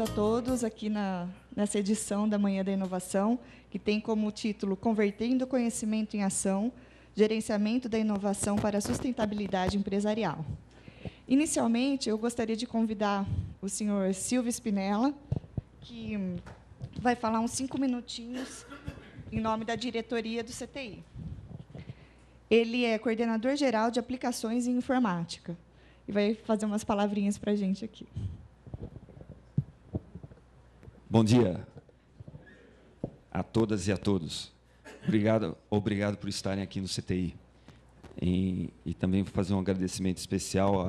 bem-vindo a todos aqui nessa edição da Manhã da Inovação, que tem como título Convertendo o Conhecimento em Ação, Gerenciamento da Inovação para a Sustentabilidade Empresarial. Inicialmente, eu gostaria de convidar o senhor Silvio Spinella, que vai falar uns 5 minutinhos em nome da diretoria do CTI. Ele é coordenador geral de aplicações em informática e vai fazer umas palavrinhas para a gente aqui. Bom dia a todas e a todos. Obrigado por estarem aqui no CTI. E também vou fazer um agradecimento especial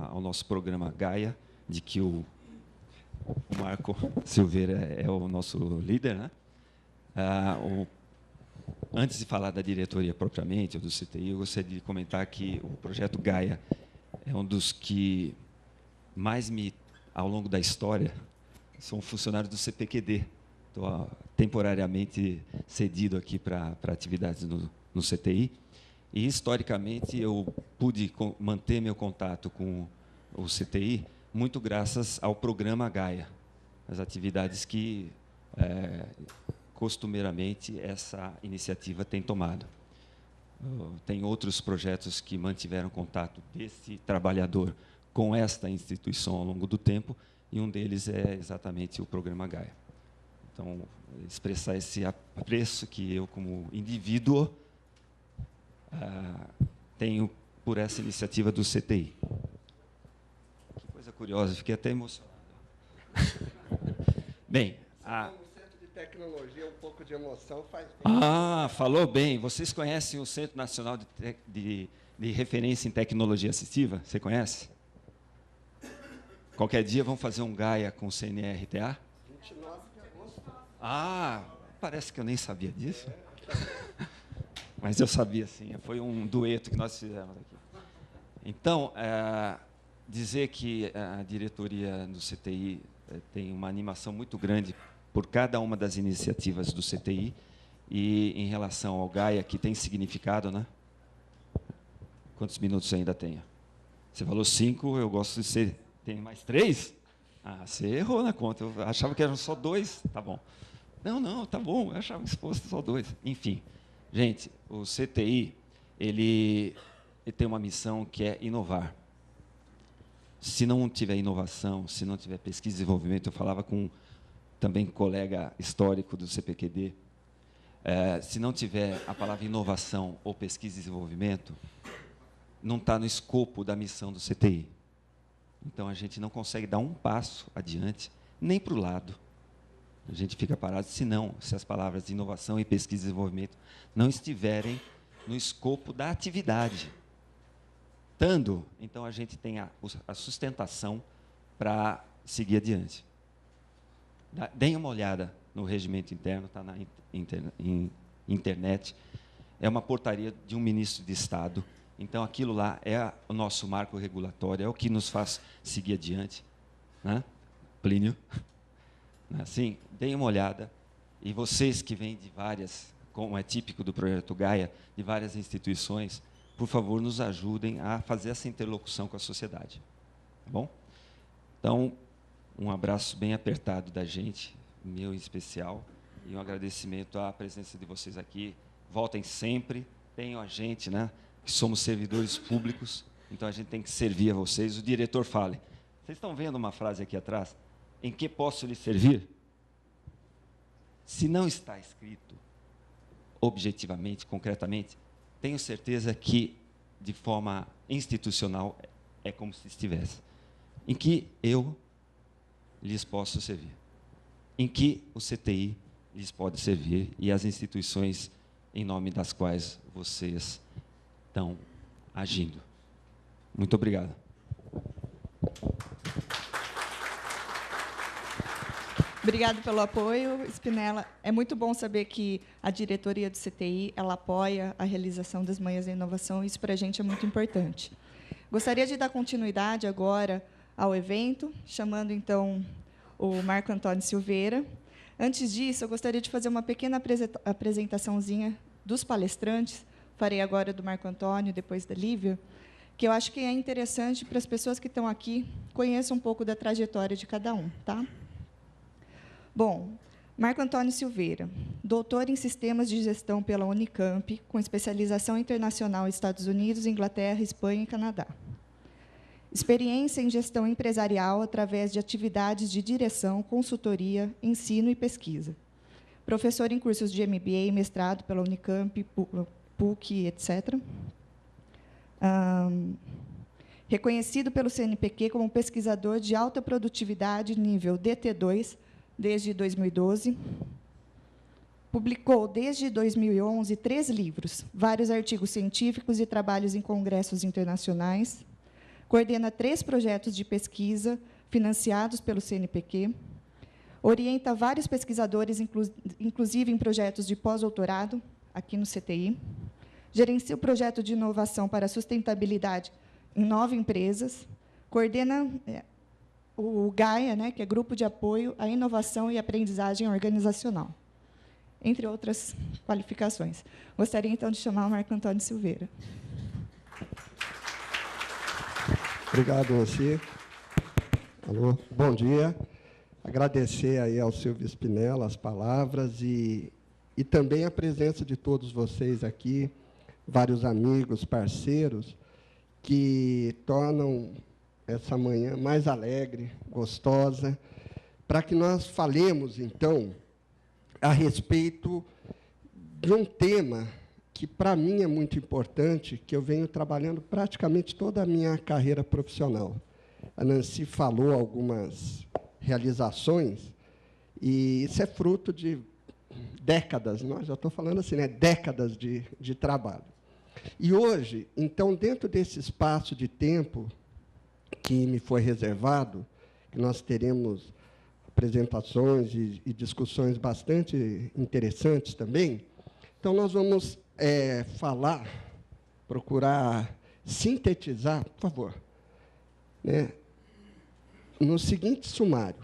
ao nosso programa Gaia, de que o Marco Silveira é o nosso líder, né? Antes de falar da diretoria propriamente, ou do CTI, eu gostaria de comentar que o projeto Gaia é um dos que mais ao longo da história, sou um funcionário do CPQD. Estou temporariamente cedido aqui para atividades no CTI. E, historicamente, eu pude manter meu contato com o CTI muito graças ao programa Gaia, as atividades que, costumeiramente, essa iniciativa tem tomado. Tem outros projetos que mantiveram contato desse trabalhador com esta instituição ao longo do tempo, e um deles é exatamente o programa Gaia. Então, expressar esse apreço que eu, como indivíduo, tenho por essa iniciativa do CTI. Que coisa curiosa, fiquei até emocionado. Bem, Centro de Tecnologia, um pouco de emoção faz bem. Falou bem. Vocês conhecem o Centro Nacional de Referência em Tecnologia Assistiva? Você conhece? Qualquer dia vamos fazer um Gaia com o CNRTA? 29 de agosto. Parece que eu nem sabia disso. Mas eu sabia, sim. Foi um dueto que nós fizemos aqui. Então, dizer que a diretoria do CTI tem uma animação muito grande por cada uma das iniciativas do CTI, e em relação ao Gaia, que tem significado, né? Quantos minutos ainda tenho? Você falou 5, eu gosto de ser... Tem mais 3? Você errou na conta. Eu achava que eram só 2. Tá bom. Não, tá bom. Eu achava que fosse só 2. Enfim, gente, o CTI ele tem uma missão que é inovar. Se não tiver inovação, se não tiver pesquisa e desenvolvimento, eu falava com também colega histórico do CPQD, se não tiver a palavra inovação ou pesquisa e desenvolvimento, não está no escopo da missão do CTI. Então, a gente não consegue dar um passo adiante, nem para o lado. A gente fica parado se as palavras de inovação e pesquisa e desenvolvimento não estiverem no escopo da atividade. Então, a gente tem a sustentação para seguir adiante. Deem uma olhada no regimento interno, está na internet. É uma portaria de um ministro de Estado. Então, aquilo lá é o nosso marco regulatório, é o que nos faz seguir adiante. Né? Plínio. Assim, deem uma olhada. E vocês que vêm de várias, como é típico do projeto Gaia, de várias instituições, por favor, nos ajudem a fazer essa interlocução com a sociedade. Tá bom? Então, um abraço bem apertado da gente, meu em especial, e um agradecimento à presença de vocês aqui. Voltem sempre, tenham a gente, né? Que somos servidores públicos, então a gente tem que servir a vocês. O diretor fale. Vocês estão vendo uma frase aqui atrás? Em que posso lhe servir? Se não está escrito objetivamente, concretamente, tenho certeza que, de forma institucional, é como se estivesse. Em que eu lhes posso servir? Em que o CTI lhes pode servir e as instituições em nome das quais vocês estão agindo. Muito obrigado. Obrigado pelo apoio, Spinella. É muito bom saber que a diretoria do CTI ela apoia a realização das Manhãs da Inovação. Isso, para a gente, é muito importante. Gostaria de dar continuidade agora ao evento, chamando, então, o Marco Antônio Silveira. Antes disso, eu gostaria de fazer uma pequena apresentaçãozinha dos palestrantes. Farei agora do Marco Antônio, depois da Lívia, que eu acho que é interessante para as pessoas que estão aqui conheçam um pouco da trajetória de cada um. Tá? Bom, Marco Antônio Silveira, doutor em Sistemas de Gestão pela Unicamp, com especialização internacional em Estados Unidos, Inglaterra, Espanha e Canadá. Experiência em gestão empresarial através de atividades de direção, consultoria, ensino e pesquisa. Professor em cursos de MBA e mestrado pela Unicamp, PUC, etc. Reconhecido pelo CNPq como pesquisador de alta produtividade nível DT2 desde 2012. Publicou, desde 2011, 3 livros, vários artigos científicos e trabalhos em congressos internacionais. Coordena 3 projetos de pesquisa financiados pelo CNPq. Orienta vários pesquisadores, inclusive em projetos de pós-doutorado, aqui no CTI. Gerencia o projeto de inovação para a sustentabilidade em 9 empresas. Coordena o GAIA, né, que é Grupo de Apoio à Inovação e Aprendizagem Organizacional, entre outras qualificações. Gostaria, então, de chamar o Marco Antônio Silveira. Obrigado, você. Alô, bom dia. Agradecer aí ao Silvio Spinella as palavras e também a presença de todos vocês aqui, vários amigos, parceiros, que tornam essa manhã mais alegre, gostosa, para que nós falemos, então, a respeito de um tema que, para mim, é muito importante, que eu venho trabalhando praticamente toda a minha carreira profissional. A Nancy falou algumas realizações, e isso é fruto de décadas, nós já estou falando assim, né, décadas de trabalho. E hoje, então, dentro desse espaço de tempo que me foi reservado, que nós teremos apresentações e discussões bastante interessantes também, então, nós vamos falar, procurar sintetizar, por favor, né, no seguinte sumário.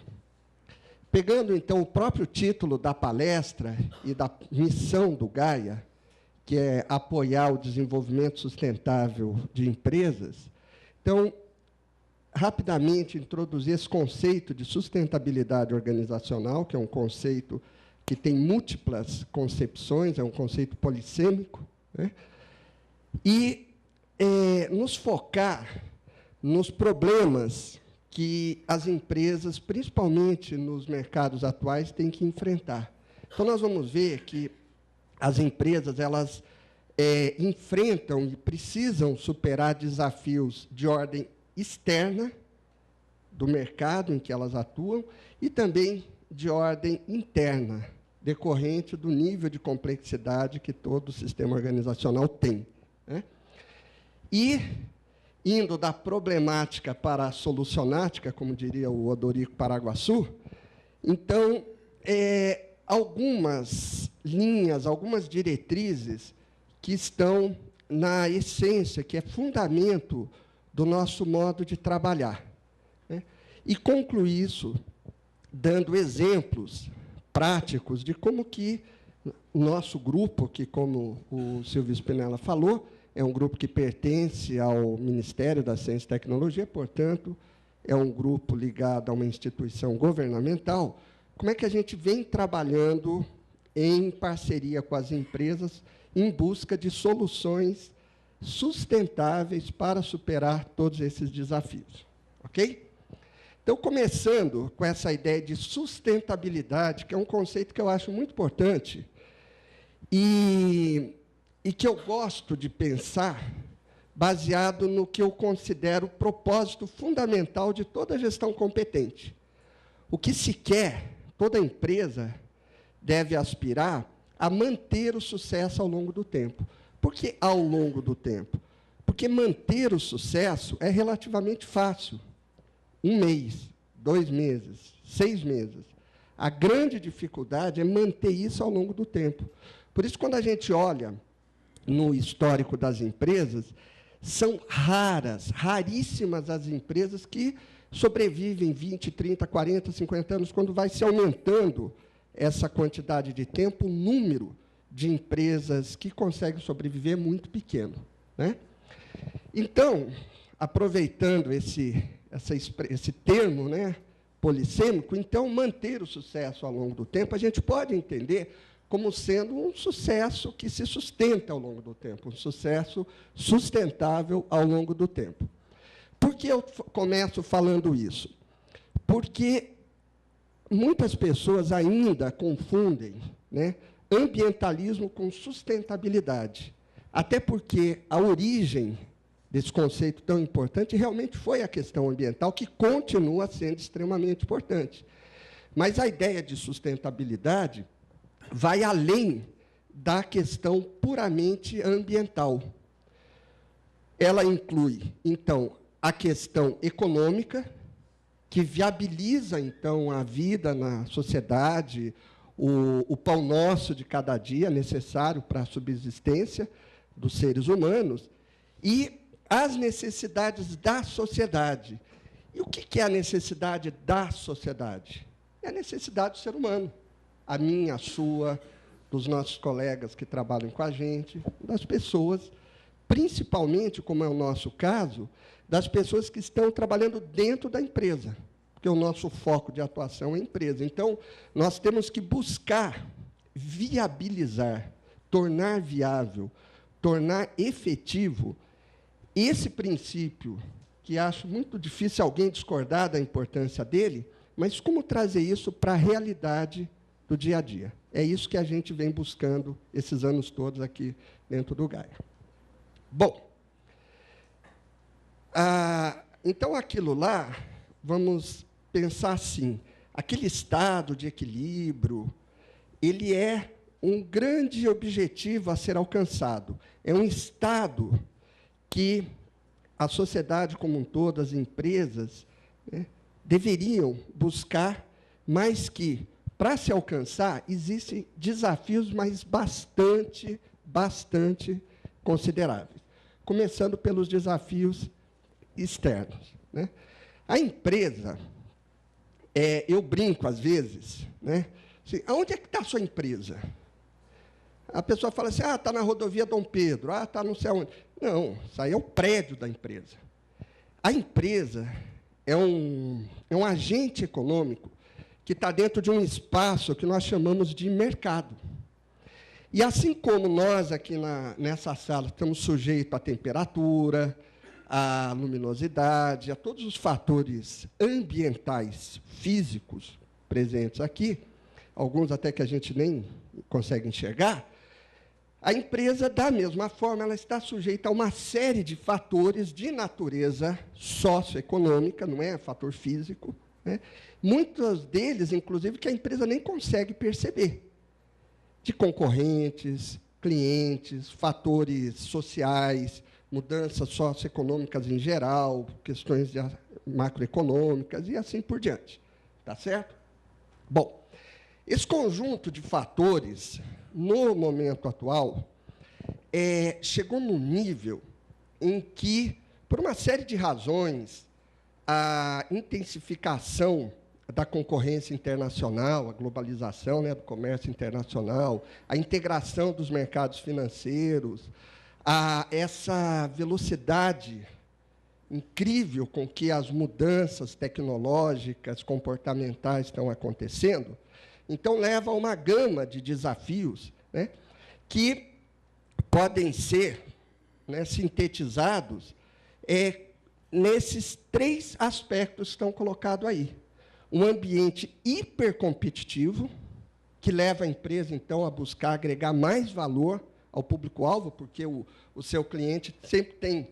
Pegando, então, o próprio título da palestra e da missão do GAIA, que é apoiar o desenvolvimento sustentável de empresas, então, rapidamente introduzir esse conceito de sustentabilidade organizacional, que é um conceito que tem múltiplas concepções, é um conceito polissêmico, né? E nos focar nos problemas que as empresas, principalmente nos mercados atuais, têm que enfrentar. Então, nós vamos ver que as empresas elas enfrentam e precisam superar desafios de ordem externa do mercado em que elas atuam e também de ordem interna, decorrente do nível de complexidade que todo o sistema organizacional tem, né? E, indo da problemática para a solucionática, como diria o Odorico Paraguaçu, então, algumas linhas, algumas diretrizes que estão na essência, que é fundamento do nosso modo de trabalhar, né? E concluir isso dando exemplos práticos de como que o nosso grupo, que, como o Silvio Spinella falou, é um grupo que pertence ao Ministério da Ciência e Tecnologia, portanto, é um grupo ligado a uma instituição governamental. Como é que a gente vem trabalhando em parceria com as empresas em busca de soluções sustentáveis para superar todos esses desafios? Ok? Então, começando com essa ideia de sustentabilidade, que é um conceito que eu acho muito importante e que eu gosto de pensar baseado no que eu considero o propósito fundamental de toda gestão competente. O que se quer, toda empresa deve aspirar a manter o sucesso ao longo do tempo. Por que ao longo do tempo? Porque manter o sucesso é relativamente fácil. 1 mês, 2 meses, 6 meses. A grande dificuldade é manter isso ao longo do tempo. Por isso, quando a gente olha no histórico das empresas, são raríssimas as empresas que sobrevivem 20, 30, 40, 50 anos, quando vai se aumentando essa quantidade de tempo, o número de empresas que conseguem sobreviver é muito pequeno, né? Então, aproveitando esse termo, né, polissêmico, então, manter o sucesso ao longo do tempo, a gente pode entender como sendo um sucesso que se sustenta ao longo do tempo, um sucesso sustentável ao longo do tempo. Por que eu começo falando isso? Porque muitas pessoas ainda confundem, né, ambientalismo com sustentabilidade, até porque a origem desse conceito tão importante realmente foi a questão ambiental, que continua sendo extremamente importante. Mas a ideia de sustentabilidade vai além da questão puramente ambiental. Ela inclui, então, a questão econômica, que viabiliza, então, a vida na sociedade, o pão nosso de cada dia, necessário para a subsistência dos seres humanos, e as necessidades da sociedade. E o que é a necessidade da sociedade? É a necessidade do ser humano. A minha, a sua, dos nossos colegas que trabalham com a gente, das pessoas, principalmente, como é o nosso caso, das pessoas que estão trabalhando dentro da empresa, porque o nosso foco de atuação é a empresa. Então, nós temos que buscar viabilizar, tornar viável, tornar efetivo esse princípio, que acho muito difícil alguém discordar da importância dele, mas como trazer isso para a realidade do dia a dia. É isso que a gente vem buscando esses anos todos aqui dentro do Gaia. Bom, então, aquilo lá, vamos pensar assim, aquele estado de equilíbrio, ele é um grande objetivo a ser alcançado. É um estado que a sociedade como um todo, as empresas, né, deveriam buscar, mas que, para se alcançar, existem desafios, mas bastante consideráveis. Começando pelos desafios externos, né? A empresa, eu brinco às vezes, né? Assim, aonde é que está a sua empresa? A pessoa fala assim, está na rodovia Dom Pedro, está não sei aonde. Não, isso aí é o prédio da empresa. A empresa é um agente econômico que está dentro de um espaço que nós chamamos de mercado. E, assim como nós, aqui nessa sala, estamos sujeitos à temperatura, à luminosidade, a todos os fatores ambientais, físicos, presentes aqui, alguns até que a gente nem consegue enxergar, a empresa, da mesma forma, ela está sujeita a uma série de fatores de natureza socioeconômica, não é fator físico, né? Muitos deles, inclusive, que a empresa nem consegue perceber, de concorrentes, clientes, fatores sociais, mudanças socioeconômicas em geral, questões macroeconômicas e assim por diante. Tá certo? Bom, esse conjunto de fatores, no momento atual, chegou num nível em que, por uma série de razões, a intensificação da concorrência internacional, a globalização, né, do comércio internacional, a integração dos mercados financeiros, essa velocidade incrível com que as mudanças tecnológicas, comportamentais estão acontecendo, então leva a uma gama de desafios, né, que podem ser, né, sintetizados nesses 3 aspectos que estão colocados aí. Um ambiente hipercompetitivo, que leva a empresa, então, a buscar agregar mais valor ao público-alvo, porque o seu cliente sempre tem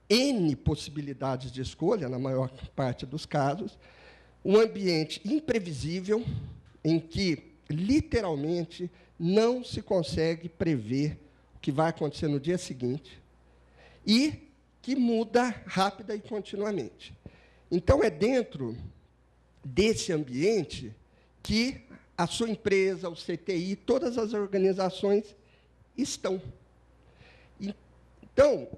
N possibilidades de escolha, na maior parte dos casos. Um ambiente imprevisível, em que, literalmente, não se consegue prever o que vai acontecer no dia seguinte, e que muda rápida e continuamente. Então, é dentro desse ambiente que a sua empresa, o CTI, todas as organizações estão. Então,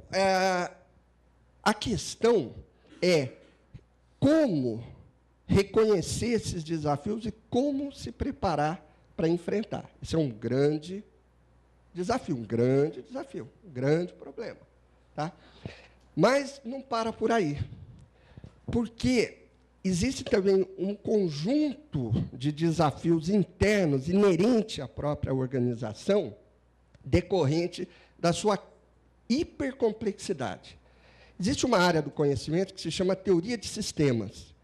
a questão é como reconhecer esses desafios e como se preparar para enfrentar. Esse é um grande desafio, um grande problema. Tá? Mas não para por aí, porque existe também um conjunto de desafios internos inerente à própria organização, decorrente da sua hipercomplexidade. Existe uma área do conhecimento que se chama teoria de sistemas.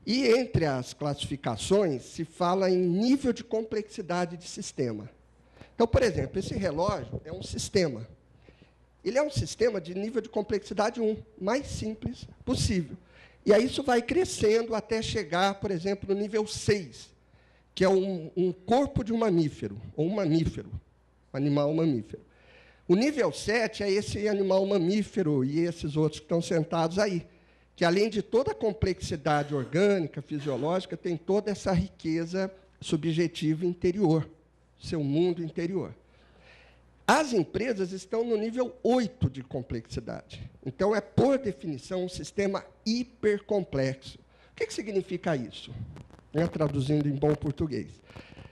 E, entre as classificações, se fala em nível de complexidade de sistema. Então, por exemplo, esse relógio é um sistema. Ele é um sistema de nível de complexidade 1, mais simples possível. E aí isso vai crescendo até chegar, por exemplo, no nível 6, que é um corpo de um mamífero, ou um mamífero, um animal mamífero. O nível 7 é esse animal mamífero e esses outros que estão sentados aí, que, além de toda a complexidade orgânica, fisiológica, tem toda essa riqueza subjetiva interior, seu mundo interior. As empresas estão no nível 8 de complexidade. Então, é, por definição, um sistema hipercomplexo. O que significa isso? Traduzindo em bom português.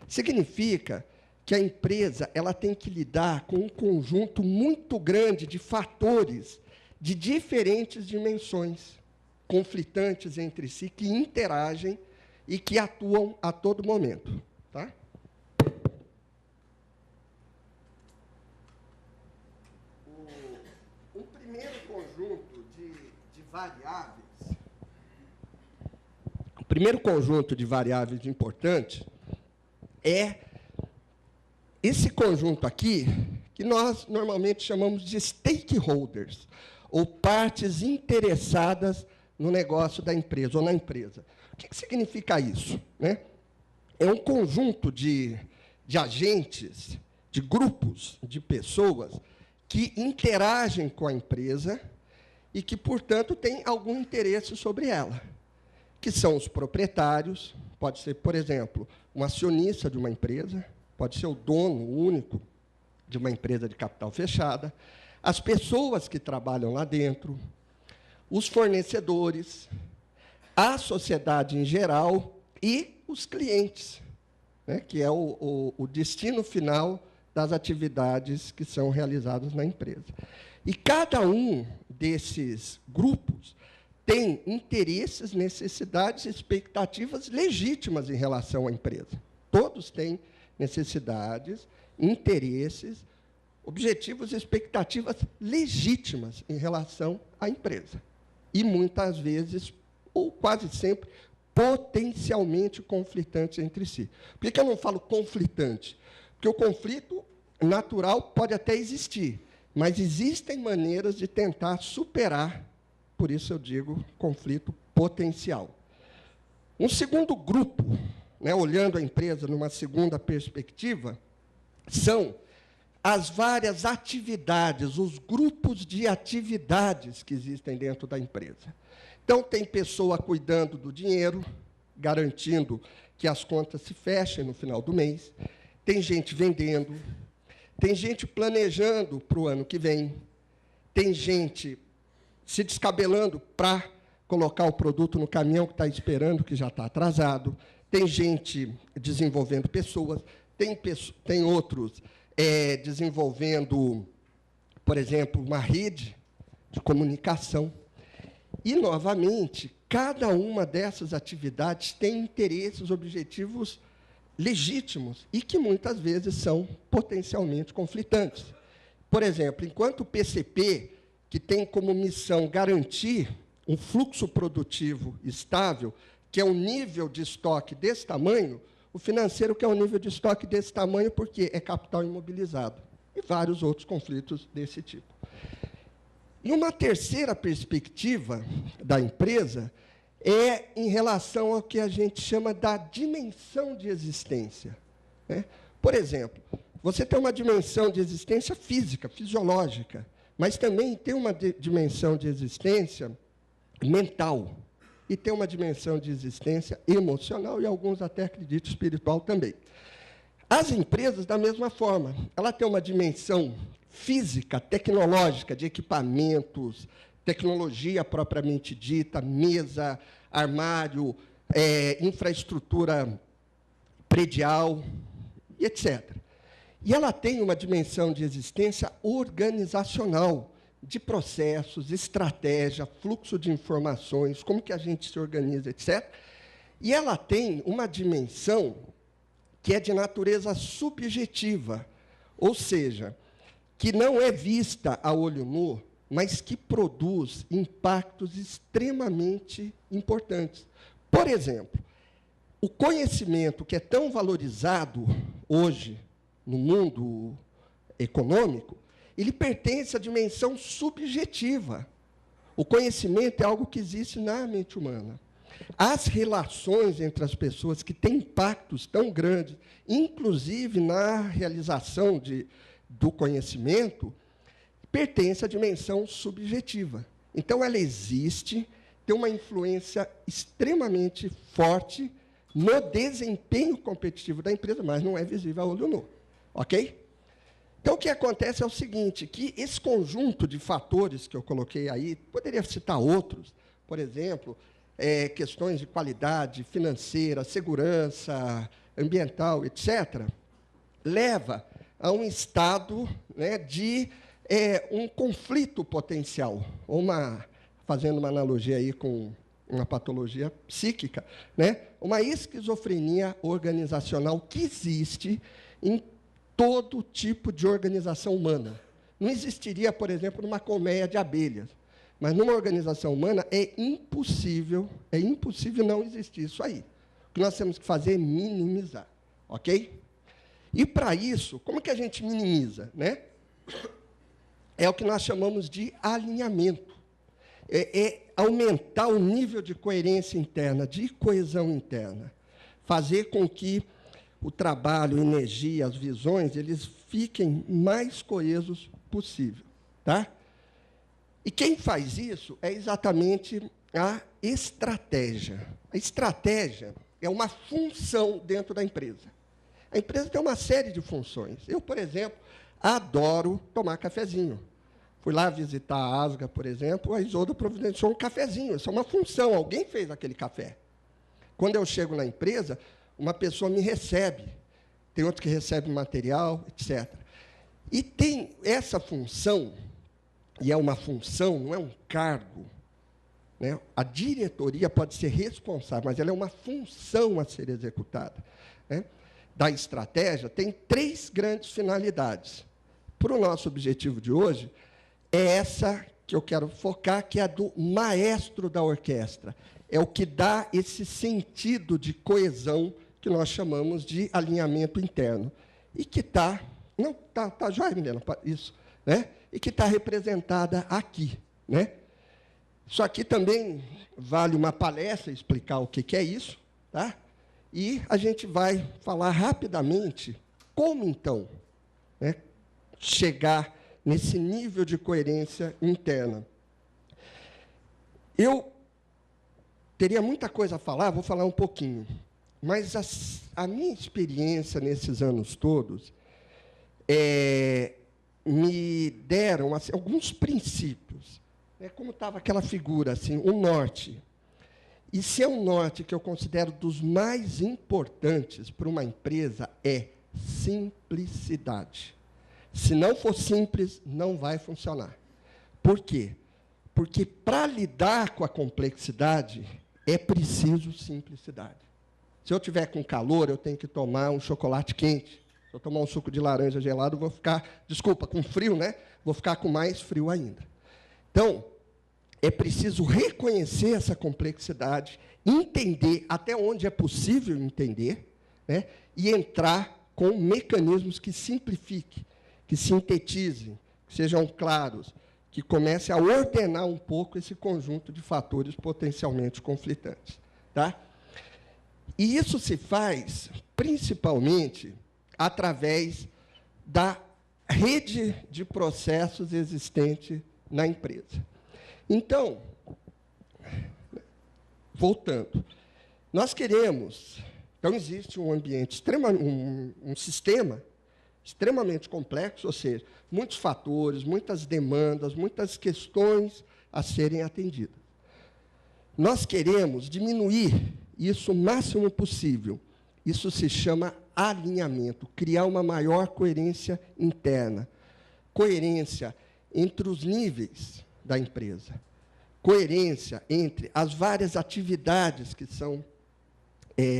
Significa que a empresa ela tem que lidar com um conjunto muito grande de fatores de diferentes dimensões, conflitantes entre si, que interagem e que atuam a todo momento. Tá? O primeiro conjunto de variáveis, o primeiro conjunto de variáveis importantes é esse conjunto aqui, que nós normalmente chamamos de stakeholders, ou partes interessadas no negócio da empresa, ou na empresa. O que significa isso? Né? É um conjunto de agentes, de grupos de pessoas que interagem com a empresa e que, portanto, têm algum interesse sobre ela, que são os proprietários, pode ser, por exemplo, um acionista de uma empresa, pode ser o dono único de uma empresa de capital fechada, as pessoas que trabalham lá dentro, os fornecedores, a sociedade em geral e os clientes, né, que é o destino final das atividades que são realizadas na empresa. E cada um desses grupos tem interesses, necessidades e expectativas legítimas em relação à empresa. Todos têm necessidades, interesses, objetivos e expectativas legítimas em relação à empresa. E, muitas vezes, ou quase sempre, potencialmente conflitantes entre si. Por que eu não falo conflitante? Porque o conflito natural pode até existir, mas existem maneiras de tentar superar, por isso eu digo conflito potencial. Um segundo grupo, né, olhando a empresa numa segunda perspectiva, são as várias atividades, os grupos de atividades que existem dentro da empresa. Então, tem pessoa cuidando do dinheiro, garantindo que as contas se fechem no final do mês, tem gente vendendo, tem gente planejando para o ano que vem, tem gente se descabelando para colocar o produto no caminhão que está esperando, que já está atrasado, tem gente desenvolvendo pessoas, tem outros desenvolvendo, por exemplo, uma rede de comunicação. E, novamente, cada uma dessas atividades tem interesses, objetivos legítimos e que, muitas vezes, são potencialmente conflitantes. Por exemplo, enquanto o PCP, que tem como missão garantir um fluxo produtivo estável, que é um nível de estoque desse tamanho, o financeiro quer um nível de estoque desse tamanho porque é capital imobilizado, e vários outros conflitos desse tipo. E uma terceira perspectiva da empresa é em relação ao que a gente chama da dimensão de existência. Né? Por exemplo, você tem uma dimensão de existência física, fisiológica, mas também tem uma dimensão de existência mental, e tem uma dimensão de existência emocional, e alguns até acreditam espiritual também. As empresas, da mesma forma, ela tem uma dimensão física, tecnológica, de equipamentos, tecnologia propriamente dita, mesa, armário, infraestrutura predial, etc. E ela tem uma dimensão de existência organizacional, de processos, estratégia, fluxo de informações, como que a gente se organiza, etc. E ela tem uma dimensão que é de natureza subjetiva, ou seja, que não é vista a olho nu, mas que produz impactos extremamente importantes. Por exemplo, o conhecimento que é tão valorizado hoje no mundo econômico, ele pertence à dimensão subjetiva. O conhecimento é algo que existe na mente humana. As relações entre as pessoas que têm impactos tão grandes, inclusive na realização do conhecimento, pertence à dimensão subjetiva. Então, ela existe, tem uma influência extremamente forte no desempenho competitivo da empresa, mas não é visível a olho nu. Ok? Então, o que acontece é o seguinte, que esse conjunto de fatores que eu coloquei aí, poderia citar outros, por exemplo, questões de qualidade financeira, segurança ambiental, etc., leva a um estado, né, de um conflito potencial, fazendo uma analogia aí com uma patologia psíquica, né, uma esquizofrenia organizacional que existe em todo tipo de organização humana. Não existiria, por exemplo, numa colmeia de abelhas, mas numa organização humana é impossível não existir isso aí. O que nós temos que fazer é minimizar, ok? E, para isso, como que a gente minimiza, né? É o que nós chamamos de alinhamento. É aumentar o nível de coerência interna, de coesão interna. Fazer com que o trabalho, a energia, as visões, eles fiquem mais coesos possível. Tá? E quem faz isso é exatamente a estratégia. A estratégia é uma função dentro da empresa. A empresa tem uma série de funções. Eu, por exemplo, adoro tomar cafezinho. Fui lá visitar a Asga, por exemplo, a Isolda providenciou um cafezinho. Isso é uma função, alguém fez aquele café. Quando eu chego na empresa, uma pessoa me recebe, tem outro que recebe material, etc. E tem essa função, e é uma função, não é um cargo, né? A diretoria pode ser responsável, mas ela é uma função a ser executada, né? Da estratégia, tem 3 grandes finalidades. Para o nosso objetivo de hoje, é essa que eu quero focar, que é a do maestro da orquestra. É o que dá esse sentido de coesão que nós chamamos de alinhamento interno. E que está... Não, tá jóia, Milena? Isso. Né? E que está representada aqui. Né? Isso aqui também vale uma palestra, explicar o que é isso. Tá? E a gente vai falar rapidamente como, então, né, chegar nesse nível de coerência interna. Eu teria muita coisa a falar, vou falar um pouquinho. Mas a minha experiência nesses anos todos me deram assim, alguns princípios. Né, como estava aquela figura, assim, o norte. E se é um norte que eu considero dos mais importantes para uma empresa, é simplicidade. Se não for simples, não vai funcionar. Por quê? Porque, para lidar com a complexidade, é preciso simplicidade. Se eu tiver com calor, eu tenho que tomar um chocolate quente. Se eu tomar um suco de laranja gelado, vou ficar, desculpa, com frio, né? Vou ficar com mais frio ainda. Então, é preciso reconhecer essa complexidade, entender até onde é possível entender, né? E entrar com mecanismos que simplifiquem, que sintetizem, que sejam claros, que comecem a ordenar um pouco esse conjunto de fatores potencialmente conflitantes. Tá? E isso se faz, principalmente, através da rede de processos existente na empresa. Então, voltando, nós queremos... Então, existe um ambiente, um sistema extremamente complexo, ou seja, muitos fatores, muitas demandas, muitas questões a serem atendidas. Nós queremos diminuir isso o máximo possível. Isso se chama alinhamento, criar uma maior coerência interna. Coerência entre os níveis da empresa, coerência entre as várias atividades que são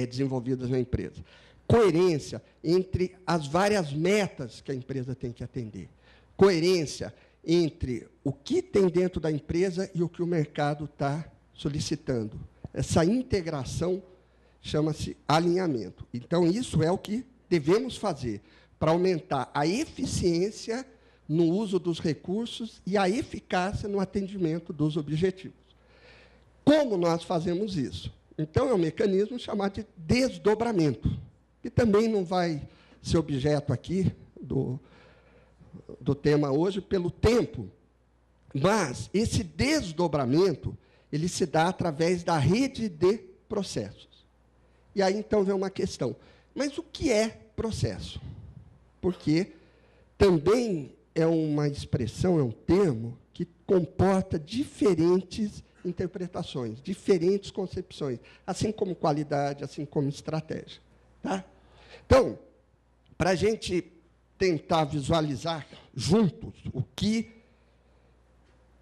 desenvolvidas na empresa, coerência entre as várias metas que a empresa tem que atender, coerência entre o que tem dentro da empresa e o que o mercado está solicitando. Essa integração chama-se alinhamento. Então, isso é o que devemos fazer para aumentar a eficiência no uso dos recursos e a eficácia no atendimento dos objetivos. Como nós fazemos isso? Então, é um mecanismo chamado de desdobramento, que também não vai ser objeto aqui do tema hoje, pelo tempo, mas esse desdobramento ele se dá através da rede de processos. E aí, então, vem uma questão. Mas o que é processo? Porque também é uma expressão, é um termo que comporta diferentes interpretações, diferentes concepções, assim como qualidade, assim como estratégia. Tá? Então, para a gente tentar visualizar juntos o que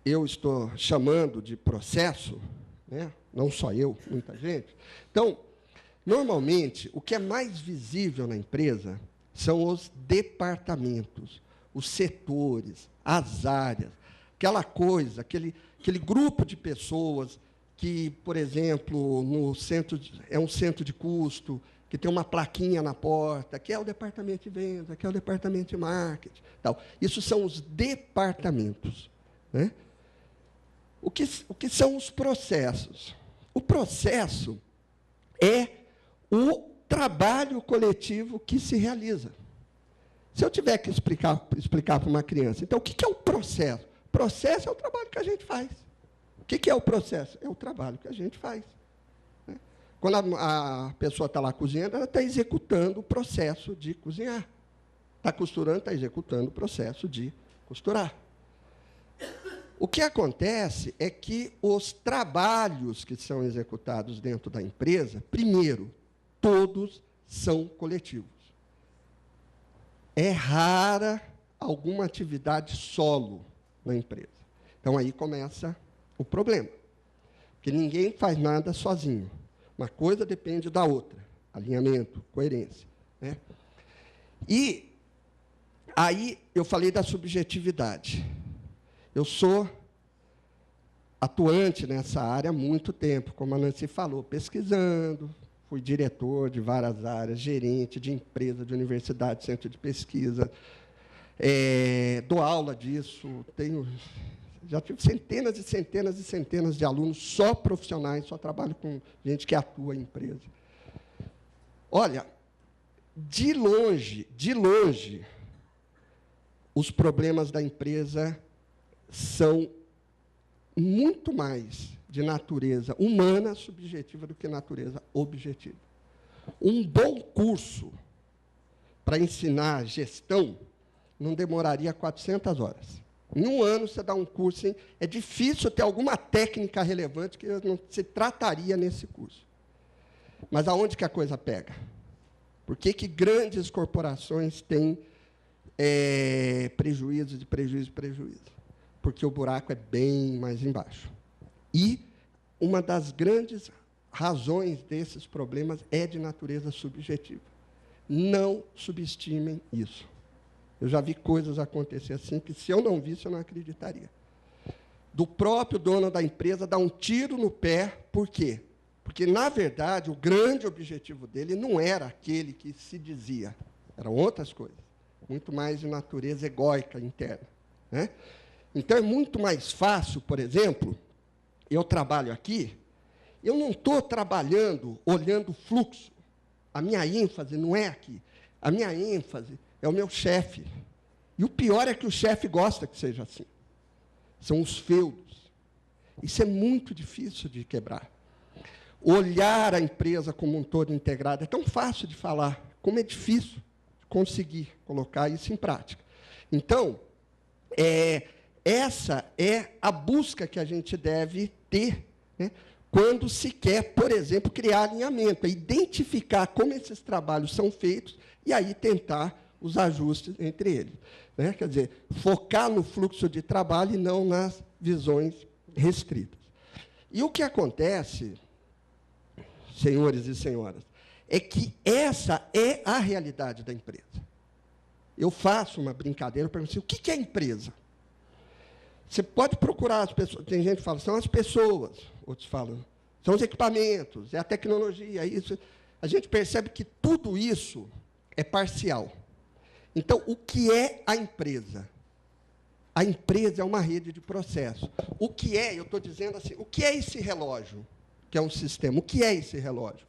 eu estou chamando de processo, né? Não só eu, muita gente. Então, normalmente, o que é mais visível na empresa são os departamentos, os setores, as áreas, aquela coisa, aquele grupo de pessoas que, por exemplo, é um centro de custo, que tem uma plaquinha na porta, que é o departamento de vendas, que é o departamento de marketing. Tal. Isso são os departamentos. Né? O que são os processos? O processo é o trabalho coletivo que se realiza. Se eu tiver que explicar para uma criança, então, o que é o processo? O processo é o trabalho que a gente faz. O que é o processo? É o trabalho que a gente faz. Né? Quando a pessoa está lá cozinhando, ela está executando o processo de cozinhar. Está costurando, está executando o processo de costurar. O que acontece é que os trabalhos que são executados dentro da empresa, primeiro, todos são coletivos. É rara alguma atividade solo na empresa. Então, aí começa o problema. Porque ninguém faz nada sozinho. Uma coisa depende da outra. Alinhamento, coerência. Né? E aí eu falei da subjetividade. Eu sou atuante nessa área há muito tempo, como a Nancy falou, pesquisando, fui diretor de várias áreas, gerente de empresa, de universidade, centro de pesquisa, dou aula disso, já tive centenas e centenas e centenas de alunos só profissionais, só trabalho com gente que atua em empresa. Olha, de longe, os problemas da empresa são muito mais de natureza humana subjetiva do que natureza objetiva. Um bom curso para ensinar gestão não demoraria 400 horas. Em um ano, você dá um curso, hein? É difícil ter alguma técnica relevante que não se trataria nesse curso. Mas aonde que a coisa pega? Por que grandes corporações têm prejuízo de prejuízo? Porque o buraco é bem mais embaixo. E uma das grandes razões desses problemas é de natureza subjetiva. Não subestimem isso. Eu já vi coisas acontecer assim, que se eu não visse, eu não acreditaria. Do próprio dono da empresa dar um tiro no pé, por quê? Porque, na verdade, o grande objetivo dele não era aquele que se dizia, eram outras coisas, muito mais de natureza egóica interna. Né? Então, é muito mais fácil, por exemplo, eu trabalho aqui, eu não estou trabalhando olhando o fluxo. A minha ênfase não é aqui. A minha ênfase é o meu chefe. E o pior é que o chefe gosta que seja assim. São os feudos. Isso é muito difícil de quebrar. Olhar a empresa como um todo integrado é tão fácil de falar, como é difícil conseguir colocar isso em prática. Então, essa é a busca que a gente deve ter, né, quando se quer, por exemplo, criar alinhamento, identificar como esses trabalhos são feitos e aí tentar os ajustes entre eles. Né? Quer dizer, focar no fluxo de trabalho e não nas visões restritas. E o que acontece, senhores e senhoras, é que essa é a realidade da empresa. Eu faço uma brincadeira, eu pergunto assim, o que é empresa? Você pode procurar as pessoas, tem gente que fala, são as pessoas, outros falam, são os equipamentos, é a tecnologia, isso. A gente percebe que tudo isso é parcial. Então, o que é a empresa? A empresa é uma rede de processos. O que é, eu estou dizendo assim, o que é esse relógio, que é um sistema? O que é esse relógio?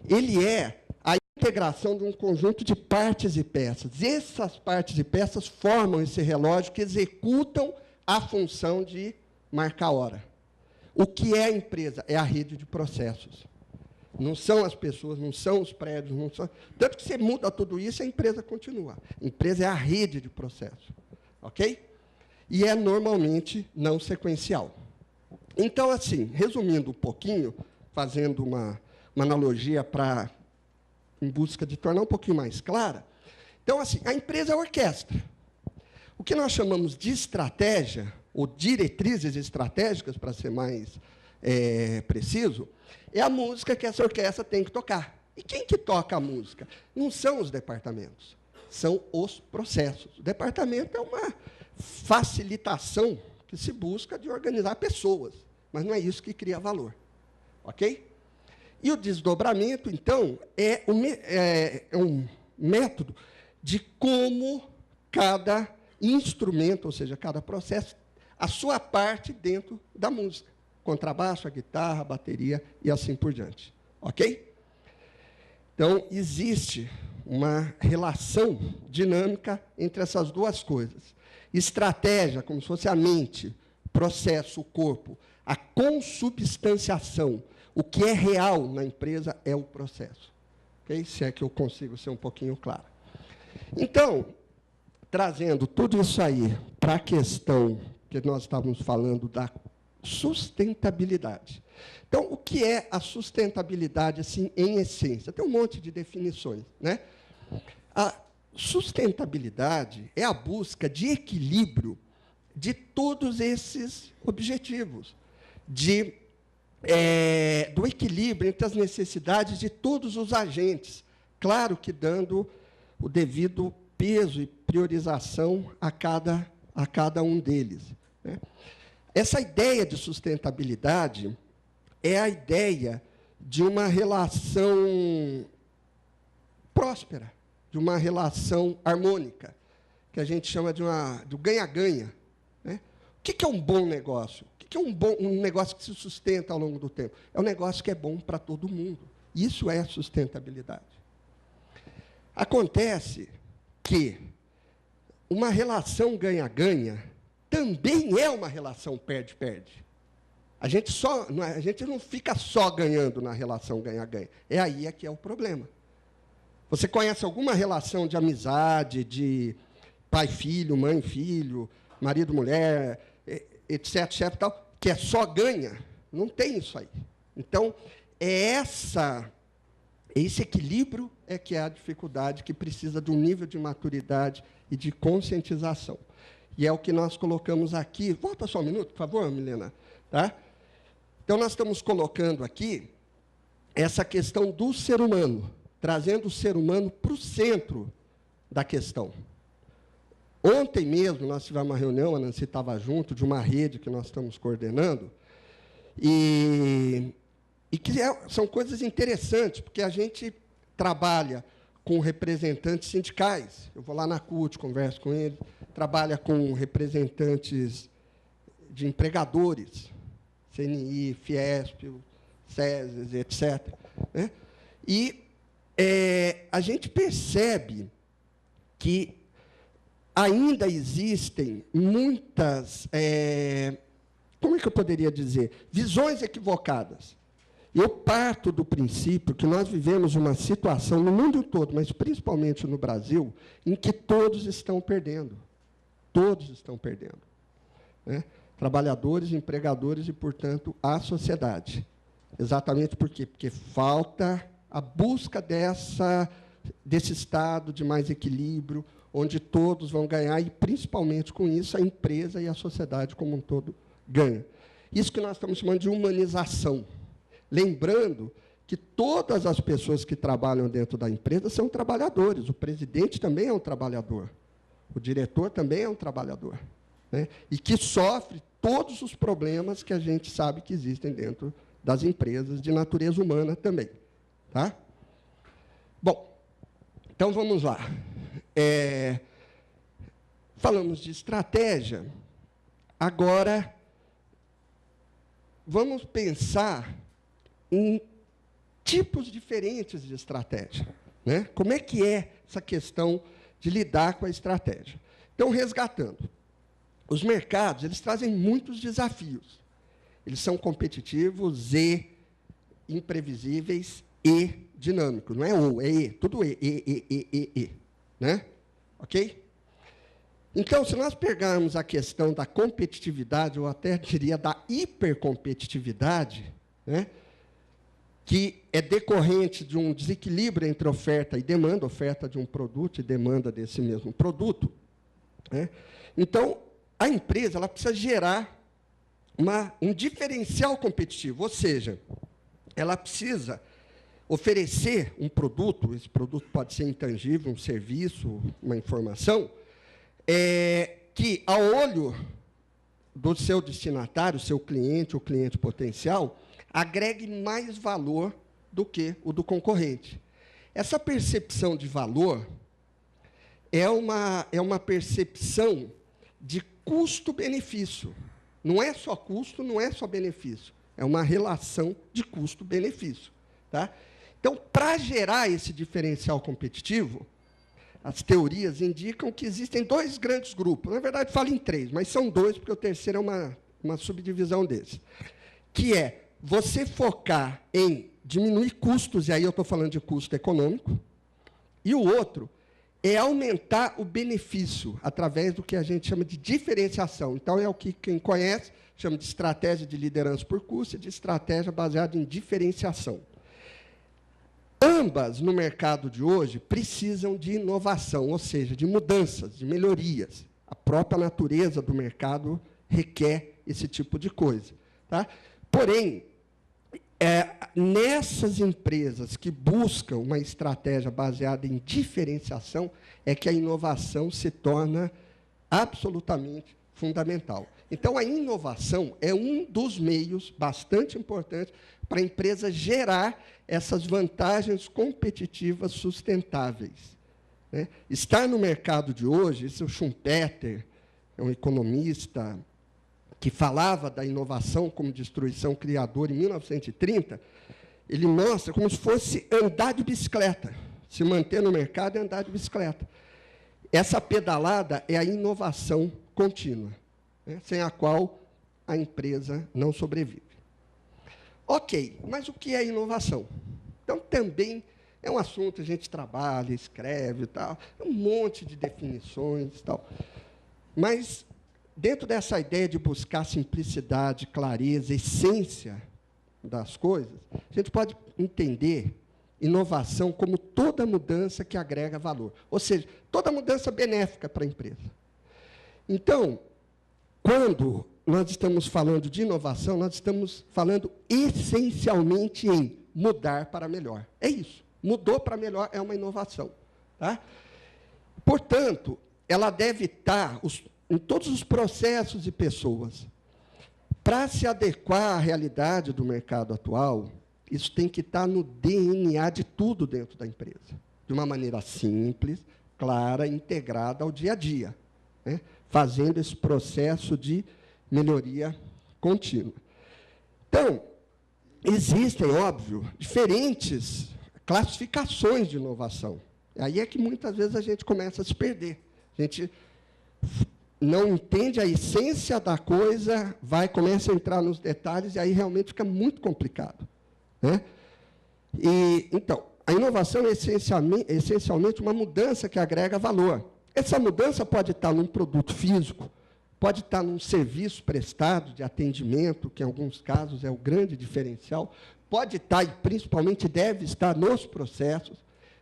Ele é a integração de um conjunto de partes e peças. Essas partes e peças formam esse relógio que executam a função de marcar a hora. O que é a empresa? É a rede de processos. Não são as pessoas, não são os prédios, não são... Tanto que você muda tudo isso, a empresa continua. A empresa é a rede de processos. Ok? E é normalmente não sequencial. Então, assim, resumindo um pouquinho, fazendo uma analogia em busca de tornar um pouquinho mais clara. Então, assim, a empresa é a orquestra. O que nós chamamos de estratégia, ou diretrizes estratégicas, para ser mais preciso, é a música que essa orquestra tem que tocar. E quem que toca a música? Não são os departamentos, são os processos. O departamento é uma facilitação que se busca de organizar pessoas, mas não é isso que cria valor. Ok? E o desdobramento, então, é um método de como cada instrumento, ou seja, cada processo, a sua parte dentro da música. Contrabaixo, a guitarra, a bateria e assim por diante. Ok? Então, existe uma relação dinâmica entre essas duas coisas. Estratégia, como se fosse a mente, processo, o corpo, a consubstanciação. O que é real na empresa é o processo. Okay? Se é que eu consigo ser um pouquinho claro. Então, trazendo tudo isso aí para a questão que nós estávamos falando da sustentabilidade. Então, o que é a sustentabilidade, assim, em essência? Tem um monte de definições, né? A sustentabilidade é a busca de equilíbrio de todos esses objetivos, do equilíbrio entre as necessidades de todos os agentes, claro que dando o devido peso e priorização a cada um deles. Né? Essa ideia de sustentabilidade é a ideia de uma relação próspera, de uma relação harmônica, que a gente chama do ganha-ganha. Né? O que é um bom negócio? O que é um negócio que se sustenta ao longo do tempo? É um negócio que é bom para todo mundo. Isso é sustentabilidade. Acontece que uma relação ganha-ganha também é uma relação perde-perde. A gente não fica só ganhando na relação ganha-ganha. É aí que é o problema. Você conhece alguma relação de amizade, de pai-filho, mãe-filho, marido-mulher, etc., etc., tal, que é só ganha? Não tem isso aí. Então, esse equilíbrio é que é a dificuldade que precisa de um nível de maturidade e de conscientização. E é o que nós colocamos aqui. Volta só um minuto, por favor, Milena. Tá? Então, nós estamos colocando aqui essa questão do ser humano, trazendo o ser humano para o centro da questão. Ontem mesmo, nós tivemos uma reunião, a Nancy estava junto, de uma rede que nós estamos coordenando, e que são coisas interessantes, porque a gente trabalha com representantes sindicais. Eu vou lá na CUT, converso com eles, trabalha com representantes de empregadores, CNI, Fiesp, SESES, etc. Né? E a gente percebe que ainda existem muitas, como é que eu poderia dizer, visões equivocadas. Eu parto do princípio que nós vivemos uma situação no mundo todo, mas principalmente no Brasil, em que todos estão perdendo. Todos estão perdendo. Né? Trabalhadores, empregadores e, portanto, a sociedade. Exatamente por quê? Porque falta a busca dessa desse estado de mais equilíbrio, onde todos vão ganhar, e, principalmente, com isso, a empresa e a sociedade como um todo ganham. Isso que nós estamos chamando de humanização. Lembrando que todas as pessoas que trabalham dentro da empresa são trabalhadores. O presidente também é um trabalhador. O diretor também é um trabalhador, né? E que sofre todos os problemas que a gente sabe que existem dentro das empresas, de natureza humana também. Tá? Bom, então, vamos lá. Falamos de estratégia. Agora, vamos pensar em tipos diferentes de estratégia, né? Como é que é essa questão de lidar com a estratégia? Então, resgatando. Os mercados, eles trazem muitos desafios. Eles são competitivos e imprevisíveis e dinâmicos. Não é ou, é e. Tudo e. Né? Ok? Então, se nós pegarmos a questão da competitividade, ou até diria da hipercompetitividade, né, que é decorrente de um desequilíbrio entre oferta e demanda, oferta de um produto e demanda desse mesmo produto, né? Então, a empresa ela precisa gerar um diferencial competitivo, ou seja, ela precisa oferecer um produto, esse produto pode ser intangível, um serviço, uma informação, que, ao olho do seu destinatário, seu cliente ou cliente potencial, agregue mais valor do que o do concorrente. Essa percepção de valor é uma percepção de custo-benefício. Não é só custo, não é só benefício. É uma relação de custo-benefício. Tá? Então, para gerar esse diferencial competitivo, as teorias indicam que existem dois grandes grupos. Na verdade, falo em três, mas são dois, porque o terceiro é uma subdivisão desse. Que é você focar em diminuir custos, e aí eu estou falando de custo econômico, e o outro é aumentar o benefício através do que a gente chama de diferenciação. Então, é o que quem conhece chama de estratégia de liderança por custo e de estratégia baseada em diferenciação. Ambas, no mercado de hoje, precisam de inovação, ou seja, de mudanças, de melhorias. A própria natureza do mercado requer esse tipo de coisa. Tá? Porém, nessas empresas que buscam uma estratégia baseada em diferenciação, é que a inovação se torna absolutamente fundamental. Então, a inovação é um dos meios bastante importantes para a empresa gerar essas vantagens competitivas sustentáveis. Né? Estar no mercado de hoje, esse é o Schumpeter, é um economista que falava da inovação como destruição criadora em 1930, ele mostra como se fosse andar de bicicleta. Se manter no mercado é andar de bicicleta. Essa pedalada é a inovação contínua, né, sem a qual a empresa não sobrevive. Ok, mas o que é inovação? Então, também é um assunto que a gente trabalha, escreve e tal, um monte de definições e tal. Mas, dentro dessa ideia de buscar simplicidade, clareza, essência das coisas, a gente pode entender inovação como toda mudança que agrega valor. Ou seja, toda mudança benéfica para a empresa. Então, quando nós estamos falando de inovação, nós estamos falando essencialmente em mudar para melhor. É isso. Mudou para melhor é uma inovação. Tá? Portanto, ela deve estar em todos os processos e pessoas. Para se adequar à realidade do mercado atual, isso tem que estar no DNA de tudo dentro da empresa, de uma maneira simples, clara, integrada ao dia a dia, né? Fazendo esse processo de melhoria contínua. Então, existem, óbvio, diferentes classificações de inovação. Aí é que, muitas vezes, a gente começa a se perder. A gente não entende a essência da coisa, começa a entrar nos detalhes, e aí realmente fica muito complicado. Né? Então, a inovação é essencialmente uma mudança que agrega valor. Essa mudança pode estar num produto físico, pode estar num serviço prestado de atendimento, que, em alguns casos, é o grande diferencial, pode estar, e principalmente deve estar, nos processos,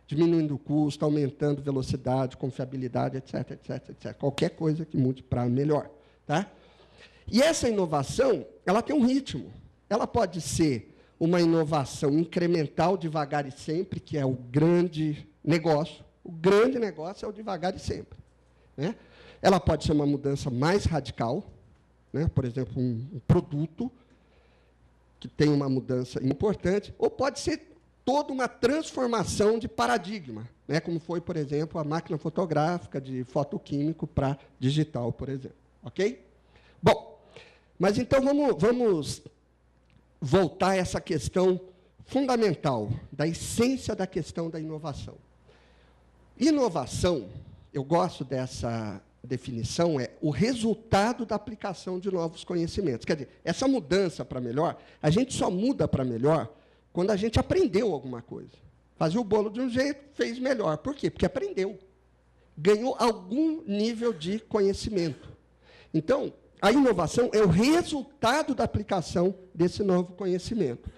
diminuindo o custo, aumentando velocidade, confiabilidade, etc, etc, etc. Qualquer coisa que mude para melhor. Tá? E essa inovação, ela tem um ritmo. Ela pode ser uma inovação incremental, devagar e sempre, que é o grande negócio. O grande negócio é o devagar e sempre. Né? Ela pode ser uma mudança mais radical, né? Por exemplo, um produto que tem uma mudança importante, ou pode ser toda uma transformação de paradigma, né? Como foi, por exemplo, a máquina fotográfica de fotoquímico para digital, por exemplo. Ok? Bom, mas então vamos voltar a essa questão fundamental, da essência da questão da inovação. Inovação, eu gosto dessa definição, é o resultado da aplicação de novos conhecimentos. Quer dizer, essa mudança para melhor, a gente só muda para melhor quando a gente aprendeu alguma coisa. Fazia o bolo de um jeito, fez melhor. Por quê? Porque aprendeu. Ganhou algum nível de conhecimento. Então, a inovação é o resultado da aplicação desse novo conhecimento.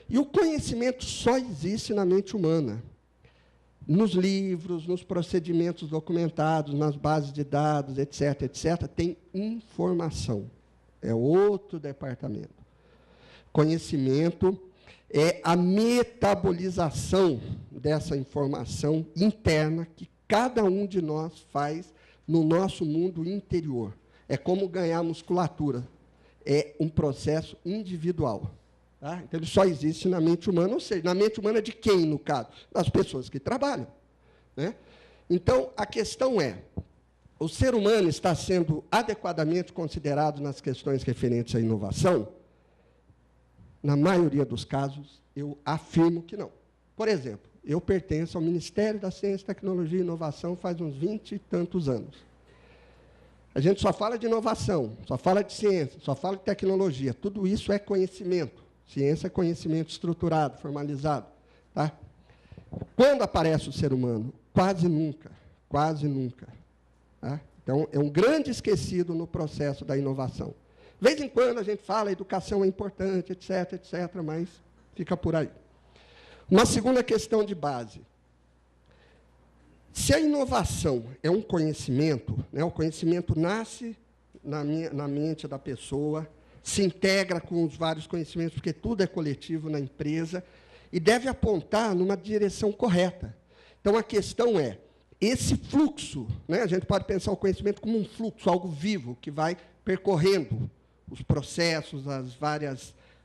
E o conhecimento só existe na mente humana. Nos livros, nos procedimentos documentados, nas bases de dados, etc., etc., tem informação. É outro departamento. Conhecimento é a metabolização dessa informação interna que cada um de nós faz no nosso mundo interior. É como ganhar musculatura. É um processo individual. Tá? Então, ele só existe na mente humana, ou seja, na mente humana de quem, no caso? Das pessoas que trabalham. Né? Então, a questão é, o ser humano está sendo adequadamente considerado nas questões referentes à inovação? Na maioria dos casos, eu afirmo que não. Por exemplo, eu pertenço ao Ministério da Ciência, Tecnologia e Inovação faz uns 20 e tantos anos. A gente só fala de inovação, só fala de ciência, só fala de tecnologia. Tudo isso é conhecimento. Ciência é conhecimento estruturado, formalizado. Tá? Quando aparece o ser humano? Quase nunca. Quase nunca. Tá? Então, é um grande esquecido no processo da inovação. De vez em quando a gente fala, a educação é importante, etc., etc., mas fica por aí. Uma segunda questão de base. Se a inovação é um conhecimento, né, o conhecimento nasce na mente da pessoa, se integra com os vários conhecimentos, porque tudo é coletivo na empresa, e deve apontar numa direção correta. Então, a questão é, esse fluxo, né, a gente pode pensar o conhecimento como um fluxo, algo vivo, que vai percorrendo os processos,